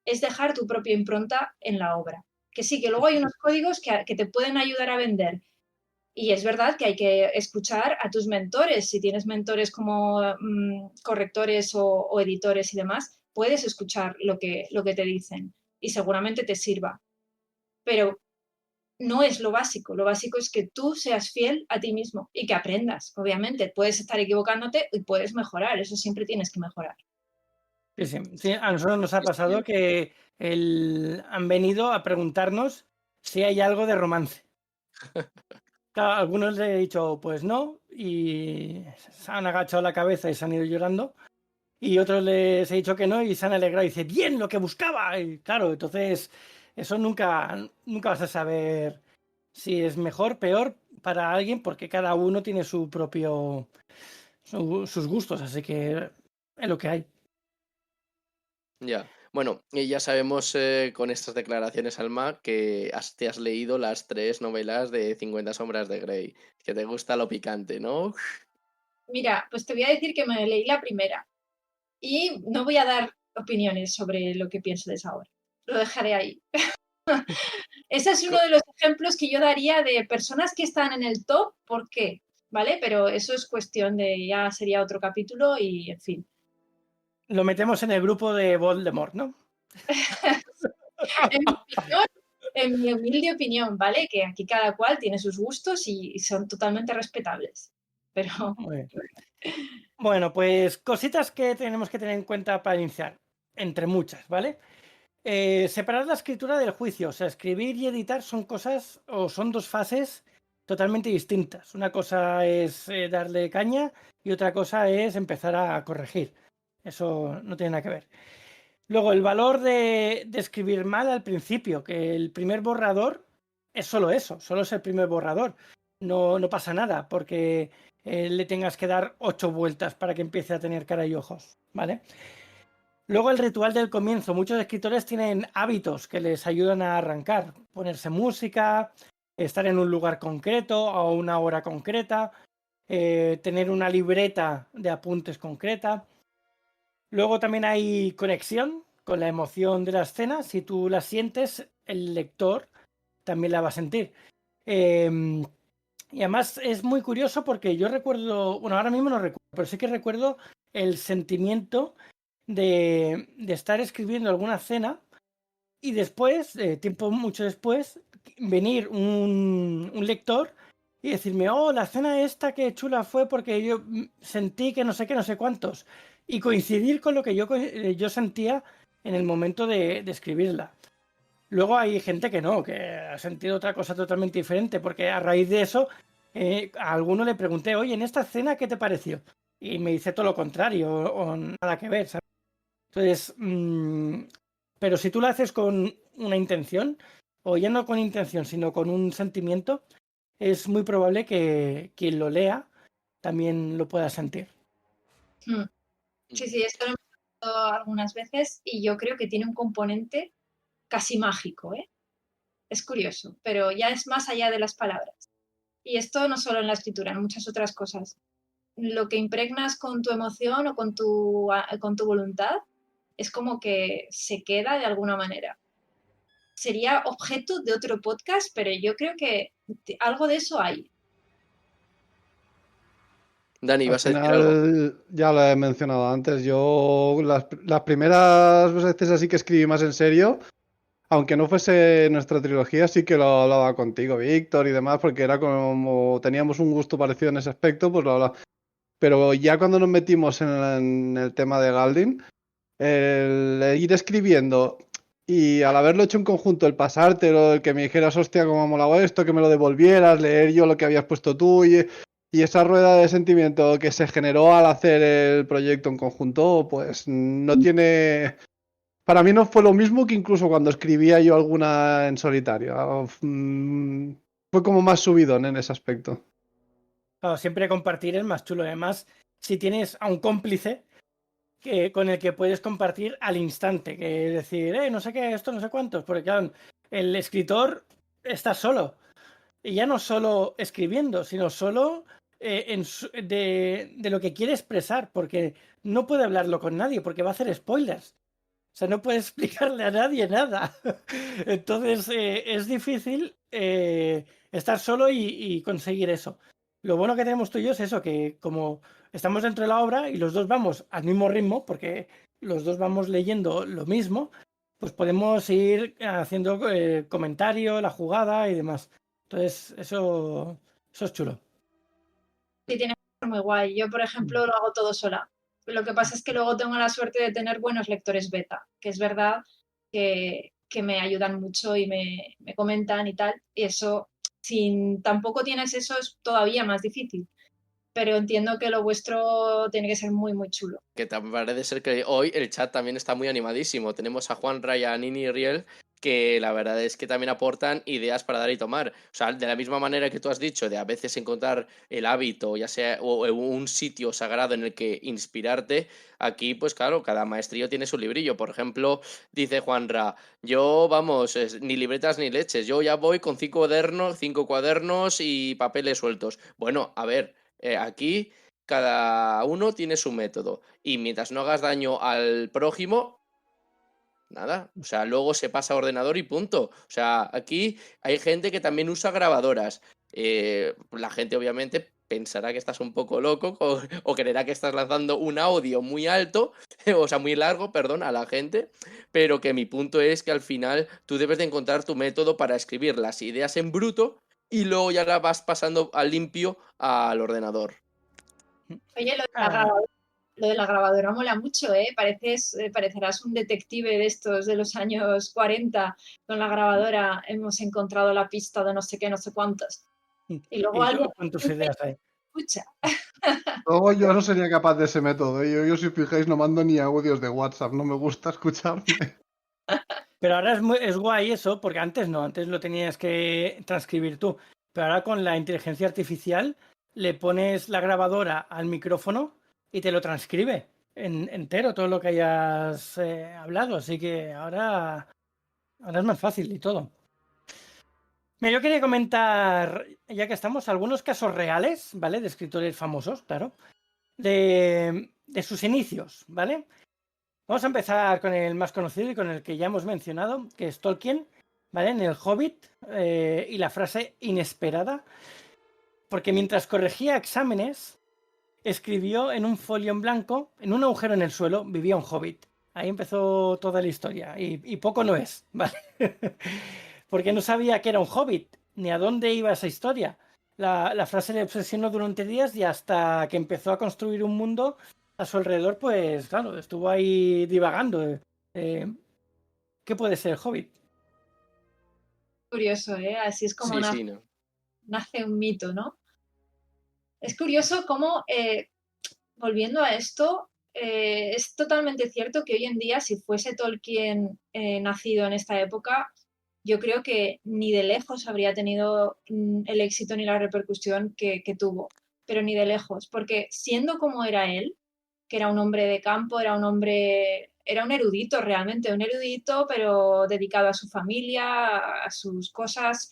es dejar tu propia impronta en la obra. Que sí, que luego hay unos códigos que te pueden ayudar a vender. Y es verdad que hay que escuchar a tus mentores. Si tienes mentores como correctores o editores y demás, puedes escuchar lo que te dicen y seguramente te sirva. Pero no es lo básico. Lo básico es que tú seas fiel a ti mismo y que aprendas. Obviamente, puedes estar equivocándote y puedes mejorar. Eso siempre tienes que mejorar. Sí, sí, sí, a nosotros nos ha pasado que han venido a preguntarnos si hay algo de romance. Claro, a algunos les he dicho, pues no, y se han agachado la cabeza y se han ido llorando. Y otros les he dicho que no y se han alegrado y dice, bien, lo que buscaba. Y claro, entonces eso nunca vas a saber si es mejor, peor para alguien, porque cada uno tiene sus gustos, así que es lo que hay. Ya. Bueno, y ya sabemos con estas declaraciones, Alma, que te has leído las 3 novelas de 50 sombras de Grey, que te gusta lo picante, ¿no? Mira, pues te voy a decir que me leí la primera y no voy a dar opiniones sobre lo que pienso de esa obra. Lo dejaré ahí. Ese es uno de los ejemplos que yo daría de personas que están en el top, ¿por qué? ¿Vale? Pero eso es cuestión de, ya sería otro capítulo y, en fin. Lo metemos en el grupo de Voldemort, ¿no? En mi humilde opinión, ¿vale? Que aquí cada cual tiene sus gustos y son totalmente respetables. Pero Bueno, pues cositas que tenemos que tener en cuenta para iniciar, entre muchas, ¿vale? Separar la escritura del juicio, o sea, escribir y editar son cosas o son dos fases totalmente distintas. Una cosa es darle caña y otra cosa es empezar a corregir. Eso no tiene nada que ver. Luego, el valor de escribir mal al principio, que el primer borrador es solo eso, solo es el primer borrador. No pasa nada porque le tengas que dar 8 vueltas para que empiece a tener cara y ojos, ¿vale? Luego el ritual del comienzo. Muchos escritores tienen hábitos que les ayudan a arrancar. Ponerse música, estar en un lugar concreto a una hora concreta, tener una libreta de apuntes concreta. Luego también hay conexión con la emoción de la escena. Si tú la sientes, el lector también la va a sentir. Y además es muy curioso porque yo recuerdo, bueno, ahora mismo no recuerdo, pero sí que recuerdo el sentimiento de estar escribiendo alguna escena y después, tiempo mucho después, venir un lector y decirme, oh, la escena esta que chula fue porque yo sentí que no sé qué, no sé cuántos. Y coincidir con lo que yo sentía en el momento de escribirla. Luego hay gente que no, que ha sentido otra cosa totalmente diferente, porque a raíz de eso, a alguno le pregunté, oye, en esta escena, ¿qué te pareció? Y me dice todo lo contrario, o nada que ver, ¿sabes? Entonces, pero si tú lo haces con una intención, o ya no con intención, sino con un sentimiento, es muy probable que quien lo lea también lo pueda sentir. Sí, esto lo hemos visto algunas veces y yo creo que tiene un componente casi mágico, ¿eh? Es curioso, pero ya es más allá de las palabras. Y esto no solo en la escritura, en muchas otras cosas. Lo que impregnas con tu emoción o con tu voluntad es como que se queda de alguna manera. Sería objeto de otro podcast, pero yo creo que algo de eso hay. Dani, Al ¿vas a decir algo? final, ya lo he mencionado antes, yo las primeras veces así que escribí más en serio, aunque no fuese nuestra trilogía, sí que lo hablaba contigo, Víctor y demás, porque era como teníamos un gusto parecido en ese aspecto, pues lo hablaba. Pero ya cuando nos metimos en el tema de Galdin, el ir escribiendo y al haberlo hecho en conjunto, el pasártelo, el que me dijeras, hostia, cómo ha molado esto, que me lo devolvieras, leer yo lo que habías puesto tú y esa rueda de sentimiento que se generó al hacer el proyecto en conjunto, pues no tiene... Para mí no fue lo mismo que incluso cuando escribía yo alguna en solitario. Fue como más subidón en ese aspecto. Claro, siempre compartir es más chulo. Además, si tienes a un cómplice con el que puedes compartir al instante, que decir, no sé qué, esto no sé cuántos, porque claro, el escritor está solo. Y ya no solo escribiendo, sino solo de lo que quiere expresar, porque no puede hablarlo con nadie, porque va a hacer spoilers. O sea, no puede explicarle a nadie nada. Entonces, es difícil estar solo y conseguir eso. Lo bueno que tenemos tú y yo es eso, que como estamos dentro de la obra y los dos vamos al mismo ritmo, porque los dos vamos leyendo lo mismo, pues podemos ir haciendo comentario, la jugada y demás. Entonces, eso es chulo. Sí, tiene que ser muy guay. Yo, por ejemplo, lo hago todo sola. Lo que pasa es que luego tengo la suerte de tener buenos lectores beta, que es verdad que me ayudan mucho y me comentan y tal. Y eso, si tampoco tienes eso, es todavía más difícil. Pero entiendo que lo vuestro tiene que ser muy, muy chulo. Que parece ser que hoy el chat también está muy animadísimo. Tenemos a Juan Raya, Nini y Riel, que la verdad es que también aportan ideas para dar y tomar. O sea, de la misma manera que tú has dicho, de a veces encontrar el hábito, ya sea o un sitio sagrado en el que inspirarte, aquí, pues claro, cada maestrillo tiene su librillo. Por ejemplo, dice Juanra, yo, vamos, ni libretas ni leches, yo ya voy con 5 cuadernos y papeles sueltos. Bueno, a ver, aquí cada uno tiene su método y mientras no hagas daño al prójimo, nada, o sea, luego se pasa a ordenador y punto. O sea, aquí hay gente que también usa grabadoras. La gente obviamente pensará que estás un poco loco o creerá que estás lanzando un audio muy alto, o sea, muy largo, perdón, a la gente, pero que mi punto es que al final tú debes de encontrar tu método para escribir las ideas en bruto y luego ya las vas pasando al limpio al ordenador. Oye, lo de la grabadora mola mucho, ¿eh? Parecerás un detective de estos de los años 40 con la grabadora. Hemos encontrado la pista de no sé qué, no sé cuántos. Y luego alguien ¿Cuántas ideas hay? escucha. Luego yo no sería capaz de ese método. Yo si os fijáis, no mando ni audios de WhatsApp. No me gusta escucharme. Pero ahora es guay eso, porque antes no, antes lo tenías que transcribir tú. Pero ahora con la inteligencia artificial le pones la grabadora al micrófono y te lo transcribe entero todo lo que hayas hablado. Así que ahora es más fácil y todo. Mira, yo quería comentar, ya que estamos, algunos casos reales, ¿vale? De escritores famosos, claro, de sus inicios, ¿vale? Vamos a empezar con el más conocido y con el que ya hemos mencionado, que es Tolkien, ¿vale? En El Hobbit, y la frase inesperada, porque mientras corregía exámenes, escribió en un folio en blanco, en un agujero en el suelo, vivía un hobbit. Ahí empezó toda la historia, y poco no es, ¿vale? Porque no sabía que era un hobbit, ni a dónde iba esa historia. La frase le obsesionó durante días y hasta que empezó a construir un mundo a su alrededor, pues claro, estuvo ahí divagando. ¿Qué puede ser el Hobbit? Curioso, ¿eh? Así es como Sí, sí, ¿no? nace un mito, ¿no? Es curioso cómo, volviendo a esto, es totalmente cierto que hoy en día, si fuese Tolkien nacido en esta época, yo creo que ni de lejos habría tenido el éxito ni la repercusión que tuvo, pero ni de lejos, porque siendo como era él, que era un hombre de campo, era un erudito realmente, un erudito, pero dedicado a su familia, a sus cosas.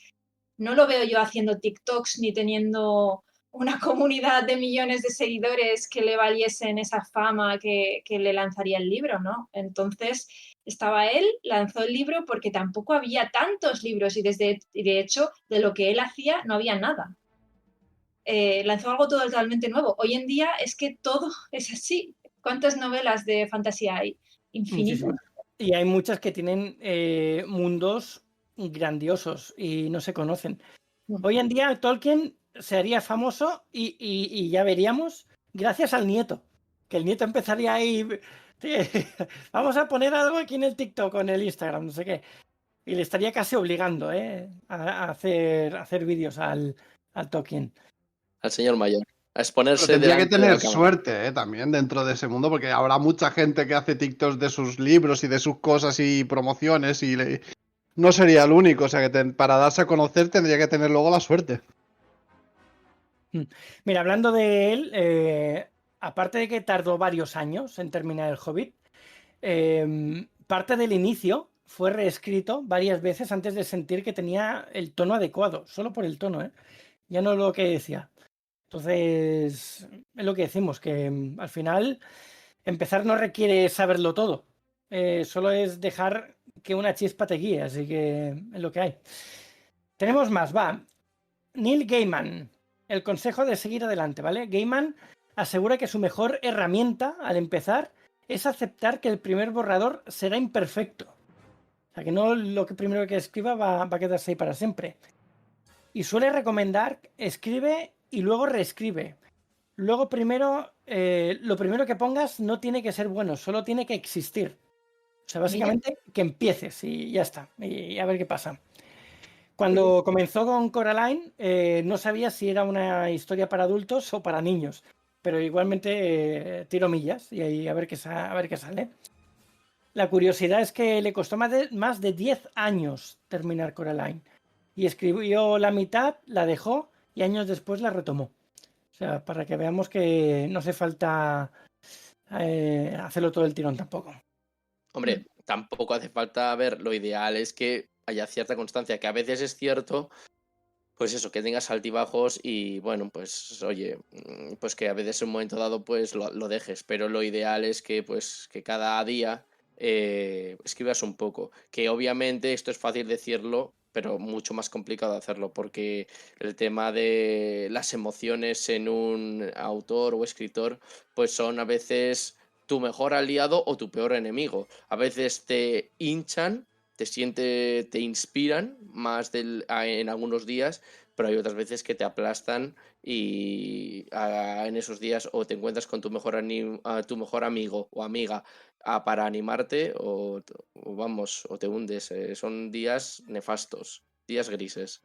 No lo veo yo haciendo TikToks ni teniendo una comunidad de millones de seguidores que le valiesen esa fama que le lanzaría el libro, ¿no? Entonces, estaba él, lanzó el libro porque tampoco había tantos libros y de hecho, de lo que él hacía no había nada. lanzó algo totalmente nuevo. Hoy en día es que todo es así. ¿Cuántas novelas de fantasía hay? Infinitas. Muchísimas. Y hay muchas que tienen mundos grandiosos y no se conocen. Hoy en día Tolkien se haría famoso y ya veríamos, gracias al nieto, que el nieto empezaría ahí, sí, vamos a poner algo aquí en el TikTok o en el Instagram, no sé qué, y le estaría casi obligando a hacer vídeos al Tolkien. Al señor mayor. A Pero exponerse tendría que delante de la tener cámara. suerte, también dentro de ese mundo, porque habrá mucha gente que hace TikToks de sus libros y de sus cosas y promociones y no sería el único. O sea que para darse a conocer tendría que tener luego la suerte. Mira, hablando de él, aparte de que tardó varios años en terminar El Hobbit, parte del inicio fue reescrito varias veces antes de sentir que tenía el tono adecuado, solo por el tono, ya no lo que decía. Entonces, es lo que decimos, que al final empezar no requiere saberlo todo, solo es dejar que una chispa te guíe, así que es lo que hay. Tenemos más, va. Neil Gaiman, el consejo de seguir adelante, ¿vale? Gaiman asegura que su mejor herramienta al empezar es aceptar que el primer borrador será imperfecto. O sea, que no lo que primero que escriba va a quedarse ahí para siempre. Y suele recomendar, escribe y luego reescribe. Luego primero, lo primero que pongas no tiene que ser bueno, solo tiene que existir. O sea, básicamente que empieces y ya está. Y a ver qué pasa. Cuando comenzó con Coraline, no sabía si era una historia para adultos o para niños. Pero igualmente tiro millas y ahí a ver qué sale. La curiosidad es que le costó más de 10 años terminar Coraline. Y escribió la mitad, la dejó y años después la retomó. O sea, para que veamos que no hace falta hacerlo todo el tirón tampoco. Hombre, tampoco hace falta ver, lo ideal es que haya cierta constancia, que a veces es cierto, pues eso, que tengas altibajos y bueno, pues oye, pues que a veces en un momento dado pues lo dejes, pero lo ideal es que pues que cada día escribas un poco, que obviamente esto es fácil decirlo, pero mucho más complicado hacerlo, porque el tema de las emociones en un autor o escritor pues son a veces tu mejor aliado o tu peor enemigo. A veces te hinchan, te inspiran más en algunos días, pero hay otras veces que te aplastan y en esos días o te encuentras con tu mejor amigo o amiga para animarte vamos, o te hundes. Son días nefastos, días grises.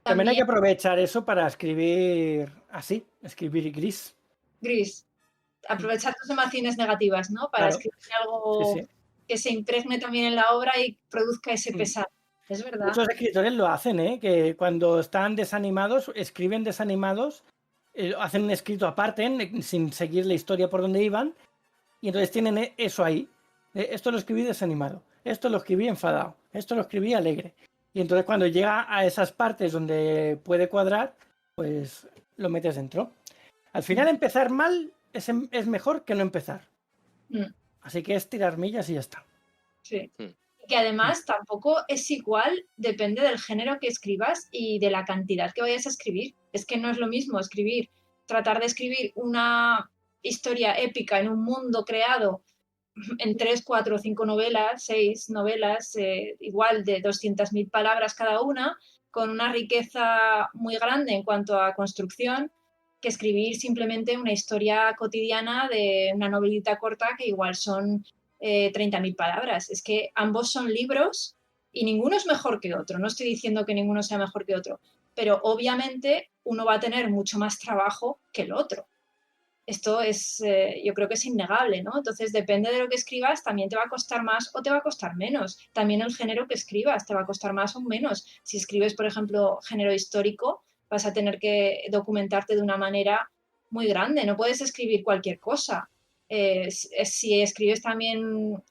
También hay que aprovechar eso para escribir así, escribir gris. Gris. Aprovechar tus emociones negativas, ¿no? Para Claro. escribir algo Sí. que se impregne también en la obra y produzca ese pesar. Es verdad. Muchos escritores lo hacen, que cuando están desanimados, escriben desanimados, hacen un escrito aparte, sin seguir la historia por donde iban, y entonces tienen eso ahí. Esto lo escribí desanimado, esto lo escribí enfadado, esto lo escribí alegre. Y entonces cuando llega a esas partes donde puede cuadrar, pues lo metes dentro. Al final empezar mal es mejor que no empezar. Así que es tirar millas y ya está. Sí. Que además tampoco es igual, depende del género que escribas y de la cantidad que vayas a escribir. Es que no es lo mismo tratar de escribir una historia épica en un mundo creado en 3, 4, 5 novelas, 6 novelas, igual de 200.000 palabras cada una, con una riqueza muy grande en cuanto a construcción, que escribir simplemente una historia cotidiana de una novelita corta que igual son 30.000 palabras. Es que ambos son libros y ninguno es mejor que otro. No estoy diciendo que ninguno sea mejor que otro, pero obviamente uno va a tener mucho más trabajo que el otro. Esto es, yo creo que es innegable, ¿no? Entonces, depende de lo que escribas, también te va a costar más o te va a costar menos. También el género que escribas te va a costar más o menos. Si escribes, por ejemplo, género histórico, vas a tener que documentarte de una manera muy grande. No puedes escribir cualquier cosa. Si escribes también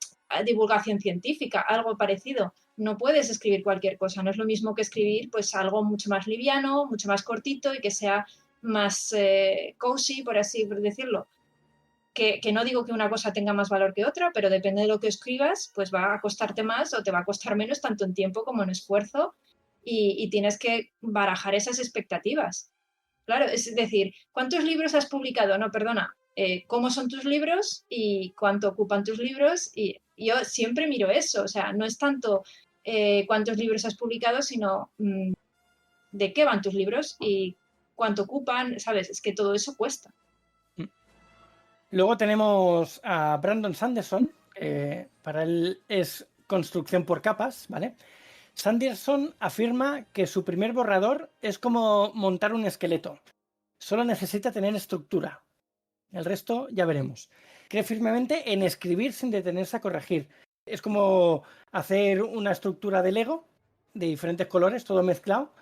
divulgación científica, algo parecido, no puedes escribir cualquier cosa. No es lo mismo que escribir pues algo mucho más liviano, mucho más cortito y que sea más cozy, por así decirlo. Que no digo que una cosa tenga más valor que otra, pero depende de lo que escribas, pues va a costarte más o te va a costar menos, tanto en tiempo como en esfuerzo, y tienes que barajar esas expectativas. Claro, es decir, ¿cuántos libros has publicado? No, perdona, ¿cómo son tus libros y cuánto ocupan tus libros? Y yo siempre miro eso, o sea, no es tanto cuántos libros has publicado, sino de qué van tus libros y cuánto ocupan, ¿sabes? Es que todo eso cuesta. Luego tenemos a Brandon Sanderson, para él es construcción por capas, ¿vale? Sanderson afirma que su primer borrador es como montar un esqueleto. Solo necesita tener estructura. El resto ya veremos. Cree firmemente en escribir sin detenerse a corregir. Es como hacer una estructura de Lego de diferentes colores, todo mezclado,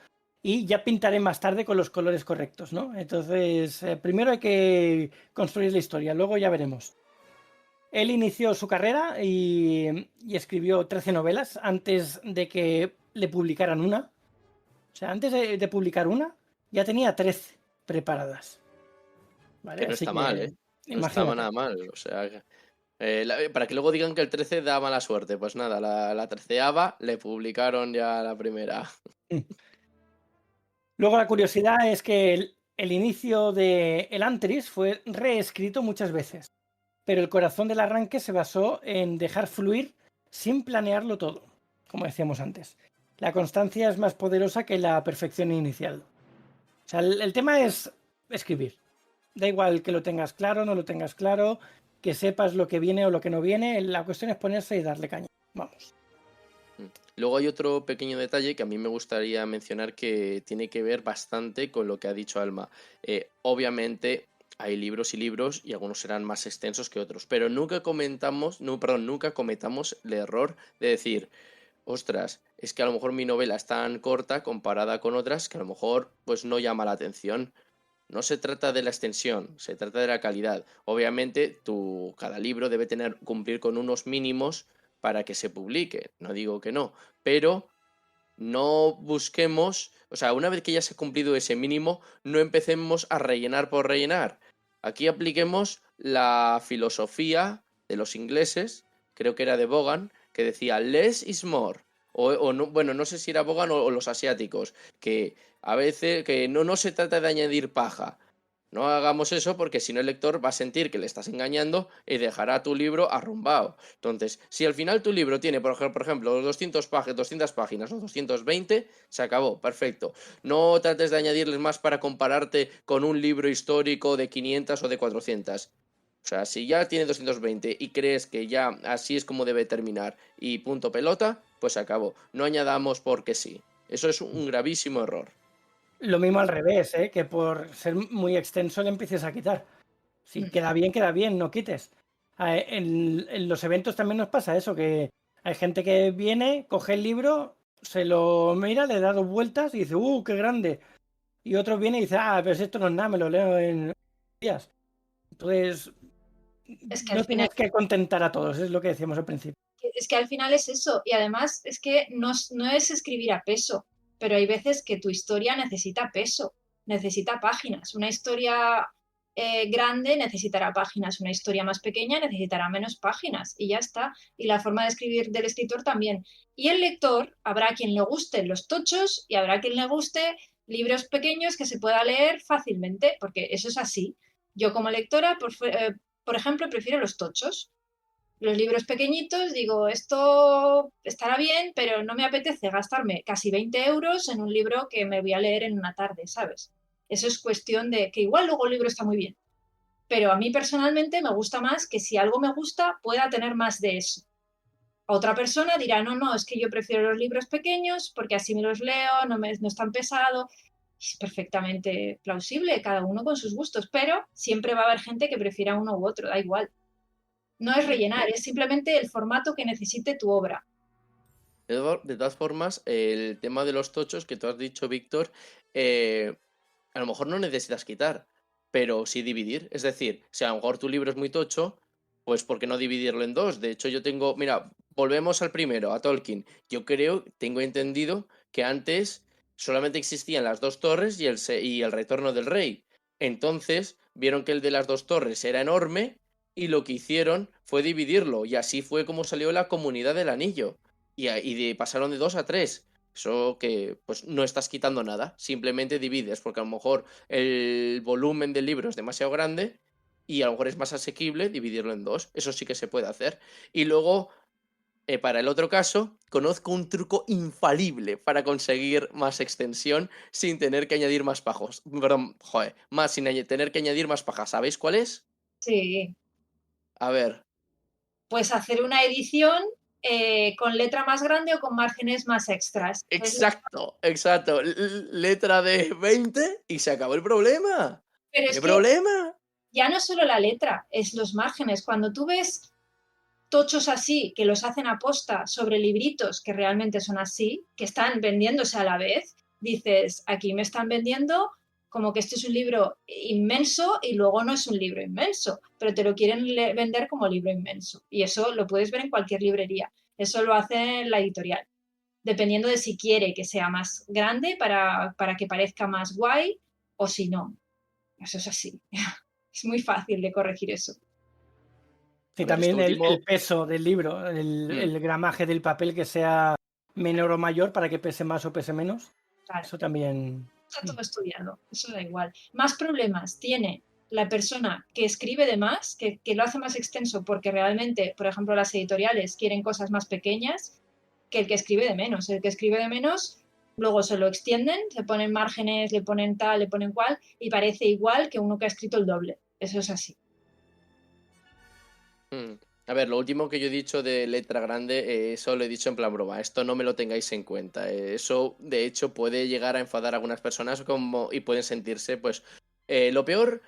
y ya pintaré más tarde con los colores correctos, ¿no? Entonces, primero hay que construir la historia, luego ya veremos. Él inició su carrera y escribió 13 novelas antes de que le publicaran una. O sea, antes de publicar una, ya tenía 13 preparadas. ¿Vale? Que no Así está que, mal, ¿eh? No estaba imagínate. nada mal. O sea, para que luego digan que el 13 da mala suerte. Pues nada, la 13ª le publicaron ya la primera. Luego la curiosidad es que el inicio de El Antris fue reescrito muchas veces, pero el corazón del arranque se basó en dejar fluir sin planearlo todo, como decíamos antes. La constancia es más poderosa que la perfección inicial. O sea, el tema es escribir. Da igual que lo tengas claro, no lo tengas claro, que sepas lo que viene o lo que no viene, la cuestión es ponerse y darle caña. Vamos. Luego hay otro pequeño detalle que a mí me gustaría mencionar que tiene que ver bastante con lo que ha dicho Alma. Obviamente hay libros y libros y algunos serán más extensos que otros, pero nunca cometamos el error de decir, ostras, es que a lo mejor mi novela es tan corta comparada con otras que a lo mejor pues no llama la atención. No se trata de la extensión, se trata de la calidad. Obviamente, cada libro debe cumplir con unos mínimos para que se publique. No digo que no, pero no busquemos, o sea, una vez que ya se ha cumplido ese mínimo, no empecemos a rellenar por rellenar. Aquí apliquemos la filosofía de los ingleses, creo que era de Vaughan, que decía less is more. O no, bueno, no sé si era Vaughan o los asiáticos, que a veces que no se trata de añadir paja. No hagamos eso porque si no el lector va a sentir que le estás engañando y dejará tu libro arrumbado. Entonces, si al final tu libro tiene, por ejemplo, 200 páginas o 220, se acabó, perfecto. No trates de añadirles más para compararte con un libro histórico de 500 o de 400. O sea, si ya tiene 220 y crees que ya así es como debe terminar y punto pelota, pues se acabó. No añadamos porque sí. Eso es un gravísimo error. Lo mismo al revés, ¿eh? Que por ser muy extenso le empieces a quitar. Si queda bien, no quites. En los eventos también nos pasa eso, que hay gente que viene, coge el libro, se lo mira, le da 2 vueltas y dice, qué grande. Y otro viene y dice, pero si esto no es nada, me lo leo en días. Entonces, Es que no al final, tienes que contentar a todos, es lo que decíamos al principio. es que al final es eso. Y además es que no es escribir a peso, pero hay veces que tu historia necesita peso, necesita páginas. Una historia grande necesitará páginas, una historia más pequeña necesitará menos páginas y ya está. Y la forma de escribir del escritor también. Y el lector, habrá quien le gusten los tochos y habrá quien le guste libros pequeños que se pueda leer fácilmente, porque eso es así. Yo como lectora, por ejemplo, prefiero los tochos. Los libros pequeñitos, digo, esto estará bien, pero no me apetece gastarme casi 20 euros en un libro que me voy a leer en una tarde, ¿sabes? Eso es cuestión de que igual luego el libro está muy bien, pero a mí personalmente me gusta más que si algo me gusta pueda tener más de eso. Otra persona dirá, no, es que yo prefiero los libros pequeños porque así me los leo, no es tan pesado. Es perfectamente plausible, cada uno con sus gustos, pero siempre va a haber gente que prefiera uno u otro, da igual. No es rellenar, es simplemente el formato que necesite tu obra. De todas formas, el tema de los tochos que tú has dicho, Víctor, a lo mejor no necesitas quitar, pero sí dividir. Es decir, si a lo mejor tu libro es muy tocho, pues ¿por qué no dividirlo en dos? De hecho, yo tengo, mira, volvemos al primero, a Tolkien. Yo tengo entendido que antes solamente existían las 2 torres y el retorno del rey. Entonces, vieron que el de las 2 torres era enorme y lo que hicieron fue dividirlo. Y así fue como salió la Comunidad del Anillo. Pasaron de 2 a 3. Eso que pues no estás quitando nada, simplemente divides, porque a lo mejor el volumen del libro es demasiado grande y a lo mejor es más asequible dividirlo en dos. Eso sí que se puede hacer. Y luego, para el otro caso, conozco un truco infalible para conseguir más extensión sin tener que añadir más pajos. Perdón, joder, más sin tener que añadir más pajas. ¿Sabéis cuál es? Sí, A ver. pues hacer una edición con letra más grande o con márgenes más extras. Exacto, exacto. Letra de 20 y se acabó el problema. Pero ¿Qué es que problema? ya no es solo la letra, es los márgenes. Cuando tú ves tochos así, que los hacen aposta sobre libritos que realmente son así, que están vendiéndose a la vez, dices, aquí me están vendiendo como que este es un libro inmenso y luego no es un libro inmenso, pero te lo quieren vender como libro inmenso. Y eso lo puedes ver en cualquier librería. Eso lo hace la editorial, dependiendo de si quiere que sea más grande para que parezca más guay o si no. Eso es así. Es muy fácil de corregir eso. Y A ver, esto también el último. peso del libro, el gramaje del papel que sea menor o mayor para que pese más o pese menos. Claro. Eso también. Está todo estudiado, eso da igual. Más problemas tiene la persona que escribe de más, que lo hace más extenso porque realmente, por ejemplo, las editoriales quieren cosas más pequeñas, que el que escribe de menos. El que escribe de menos, luego se lo extienden, le ponen márgenes, le ponen tal, le ponen cual, y parece igual que uno que ha escrito el doble. Eso es así. A ver, lo último que yo he dicho de letra grande, eso lo he dicho en plan broma. Esto no me lo tengáis en cuenta. Eso, de hecho, puede llegar a enfadar a algunas personas y pueden sentirse, pues, lo peor.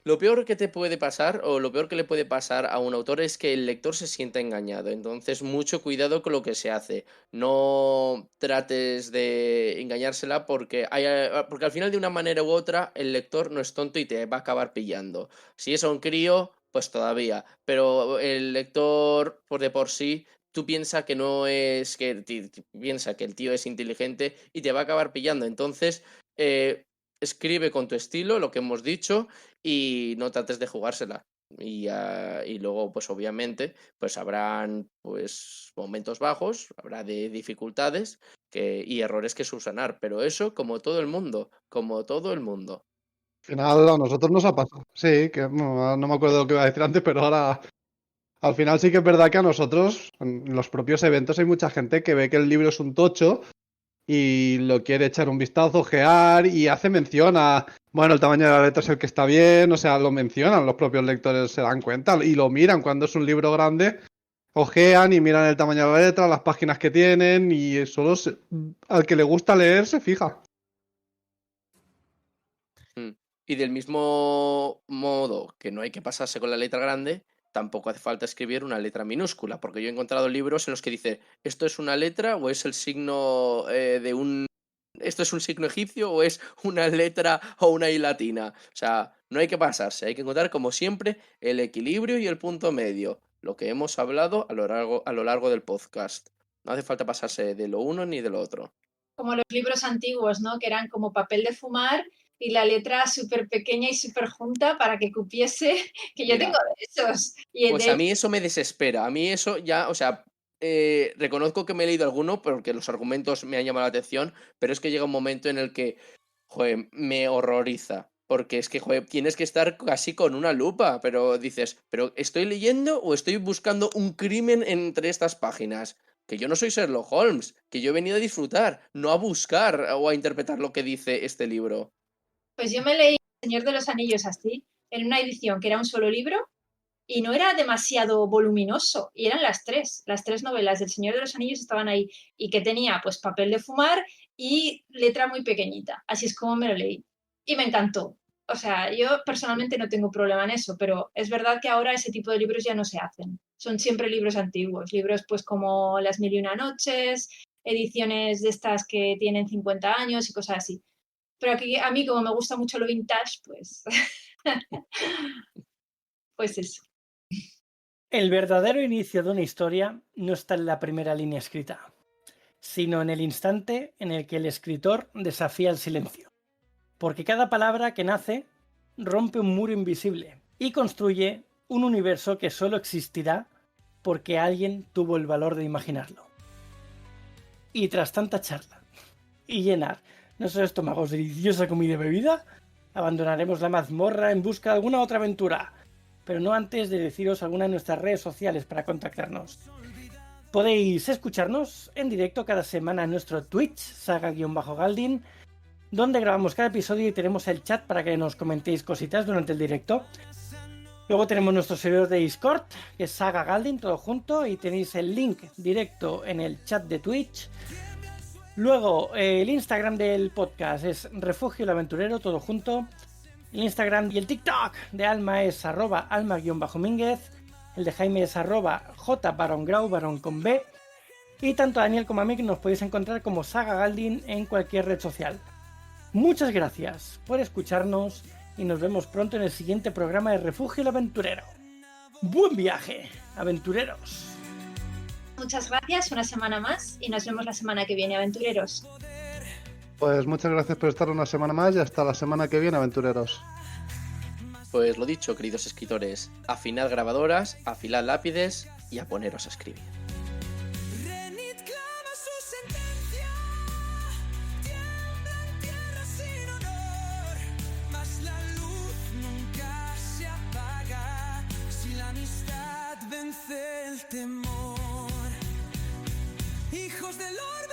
Lo peor que te puede pasar, o lo peor que le puede pasar a un autor, es que el lector se sienta engañado. Entonces, mucho cuidado con lo que se hace. No trates de engañársela porque al final, de una manera u otra, el lector no es tonto y te va a acabar pillando. Si es a un crío, pues todavía. Pero el lector, por sí, tú piensas que no es. Piensa que el tío es inteligente y te va a acabar pillando. Entonces, escribe con tu estilo, lo que hemos dicho, y no trates de jugársela. Y luego, pues obviamente, pues habrán pues momentos bajos, habrá de dificultades y errores que subsanar, pero eso como todo el mundo, como todo el mundo. Al final a nosotros nos ha pasado. Sí, que no me acuerdo lo que iba a decir antes, pero ahora al final sí que es verdad que a nosotros, en los propios eventos, hay mucha gente que ve que el libro es un tocho y lo quiere echar un vistazo, ojear y hace mención a, bueno, el tamaño de la letra es el que está bien, o sea, lo mencionan, los propios lectores se dan cuenta y lo miran cuando es un libro grande, ojean y miran el tamaño de la letra, las páginas que tienen y solo al que le gusta leer se fija. Y del mismo modo que no hay que pasarse con la letra grande, tampoco hace falta escribir una letra minúscula, porque yo he encontrado libros en los que dice, ¿esto es una letra o es el signo de un... ¿Esto es un signo egipcio o es una letra o una I latina? O sea, no hay que pasarse, hay que encontrar como siempre el equilibrio y el punto medio, lo que hemos hablado a lo largo del podcast. No hace falta pasarse de lo uno ni de lo otro. Como los libros antiguos, ¿no? Que eran como papel de fumar y la letra súper pequeña y súper junta para que cupiese, que yo Mira, tengo de esos. Y pues de a mí eso me desespera. A mí eso ya, o sea, reconozco que me he leído alguno porque los argumentos me han llamado la atención, pero es que llega un momento en el que, joder, me horroriza. Porque es que, joder, tienes que estar casi con una lupa, pero dices, ¿pero estoy leyendo o estoy buscando un crimen entre estas páginas? Que yo no soy Sherlock Holmes, que yo he venido a disfrutar, no a buscar o a interpretar lo que dice este libro. Pues yo me leí El Señor de los Anillos así, en una edición que era un solo libro y no era demasiado voluminoso, y eran las tres novelas del Señor de los Anillos estaban ahí, y que tenía pues papel de fumar y letra muy pequeñita, así es como me lo leí, y me encantó. O sea, yo personalmente no tengo problema en eso, pero es verdad que ahora ese tipo de libros ya no se hacen. Son siempre libros antiguos, libros pues como Las Mil y Una Noches, ediciones de estas que tienen 50 años y cosas así. Pero aquí a mí como me gusta mucho lo vintage, pues, pues eso. El verdadero inicio de una historia no está en la primera línea escrita, sino en el instante en el que el escritor desafía el silencio. Porque cada palabra que nace rompe un muro invisible y construye un universo que solo existirá porque alguien tuvo el valor de imaginarlo. Y tras tanta charla y llenar nuestros estómagos de deliciosa comida y bebida, abandonaremos la mazmorra en busca de alguna otra aventura, pero no antes de deciros alguna de nuestras redes sociales para contactarnos. Podéis escucharnos en directo cada semana en nuestro Twitch, saga-galdin, donde grabamos cada episodio y tenemos el chat para que nos comentéis cositas durante el directo. Luego tenemos nuestro servidor de Discord, que es Saga Galdin, todo junto, y tenéis el link directo en el chat de Twitch. Luego, el Instagram del podcast es Refugio el Aventurero, todo junto. El Instagram y el TikTok de Alma es @alma_mínguez. El de Jaime es @jbarongrau, barón con B. Y tanto a Daniel como a mí nos podéis encontrar como Saga Galdin en cualquier red social. Muchas gracias por escucharnos y nos vemos pronto en el siguiente programa de Refugio el Aventurero. ¡Buen viaje, aventureros! Muchas gracias, una semana más y nos vemos la semana que viene, aventureros. Pues muchas gracias por estar una semana más y hasta la semana que viene, aventureros. Pues lo dicho, queridos escritores, afilad grabadoras, afilad lápices y a poneros a escribir. Renit clava su sentencia, tiembla en tierra sin honor, mas la luz nunca se apaga si la amistad vence el temor. Hijos del oro.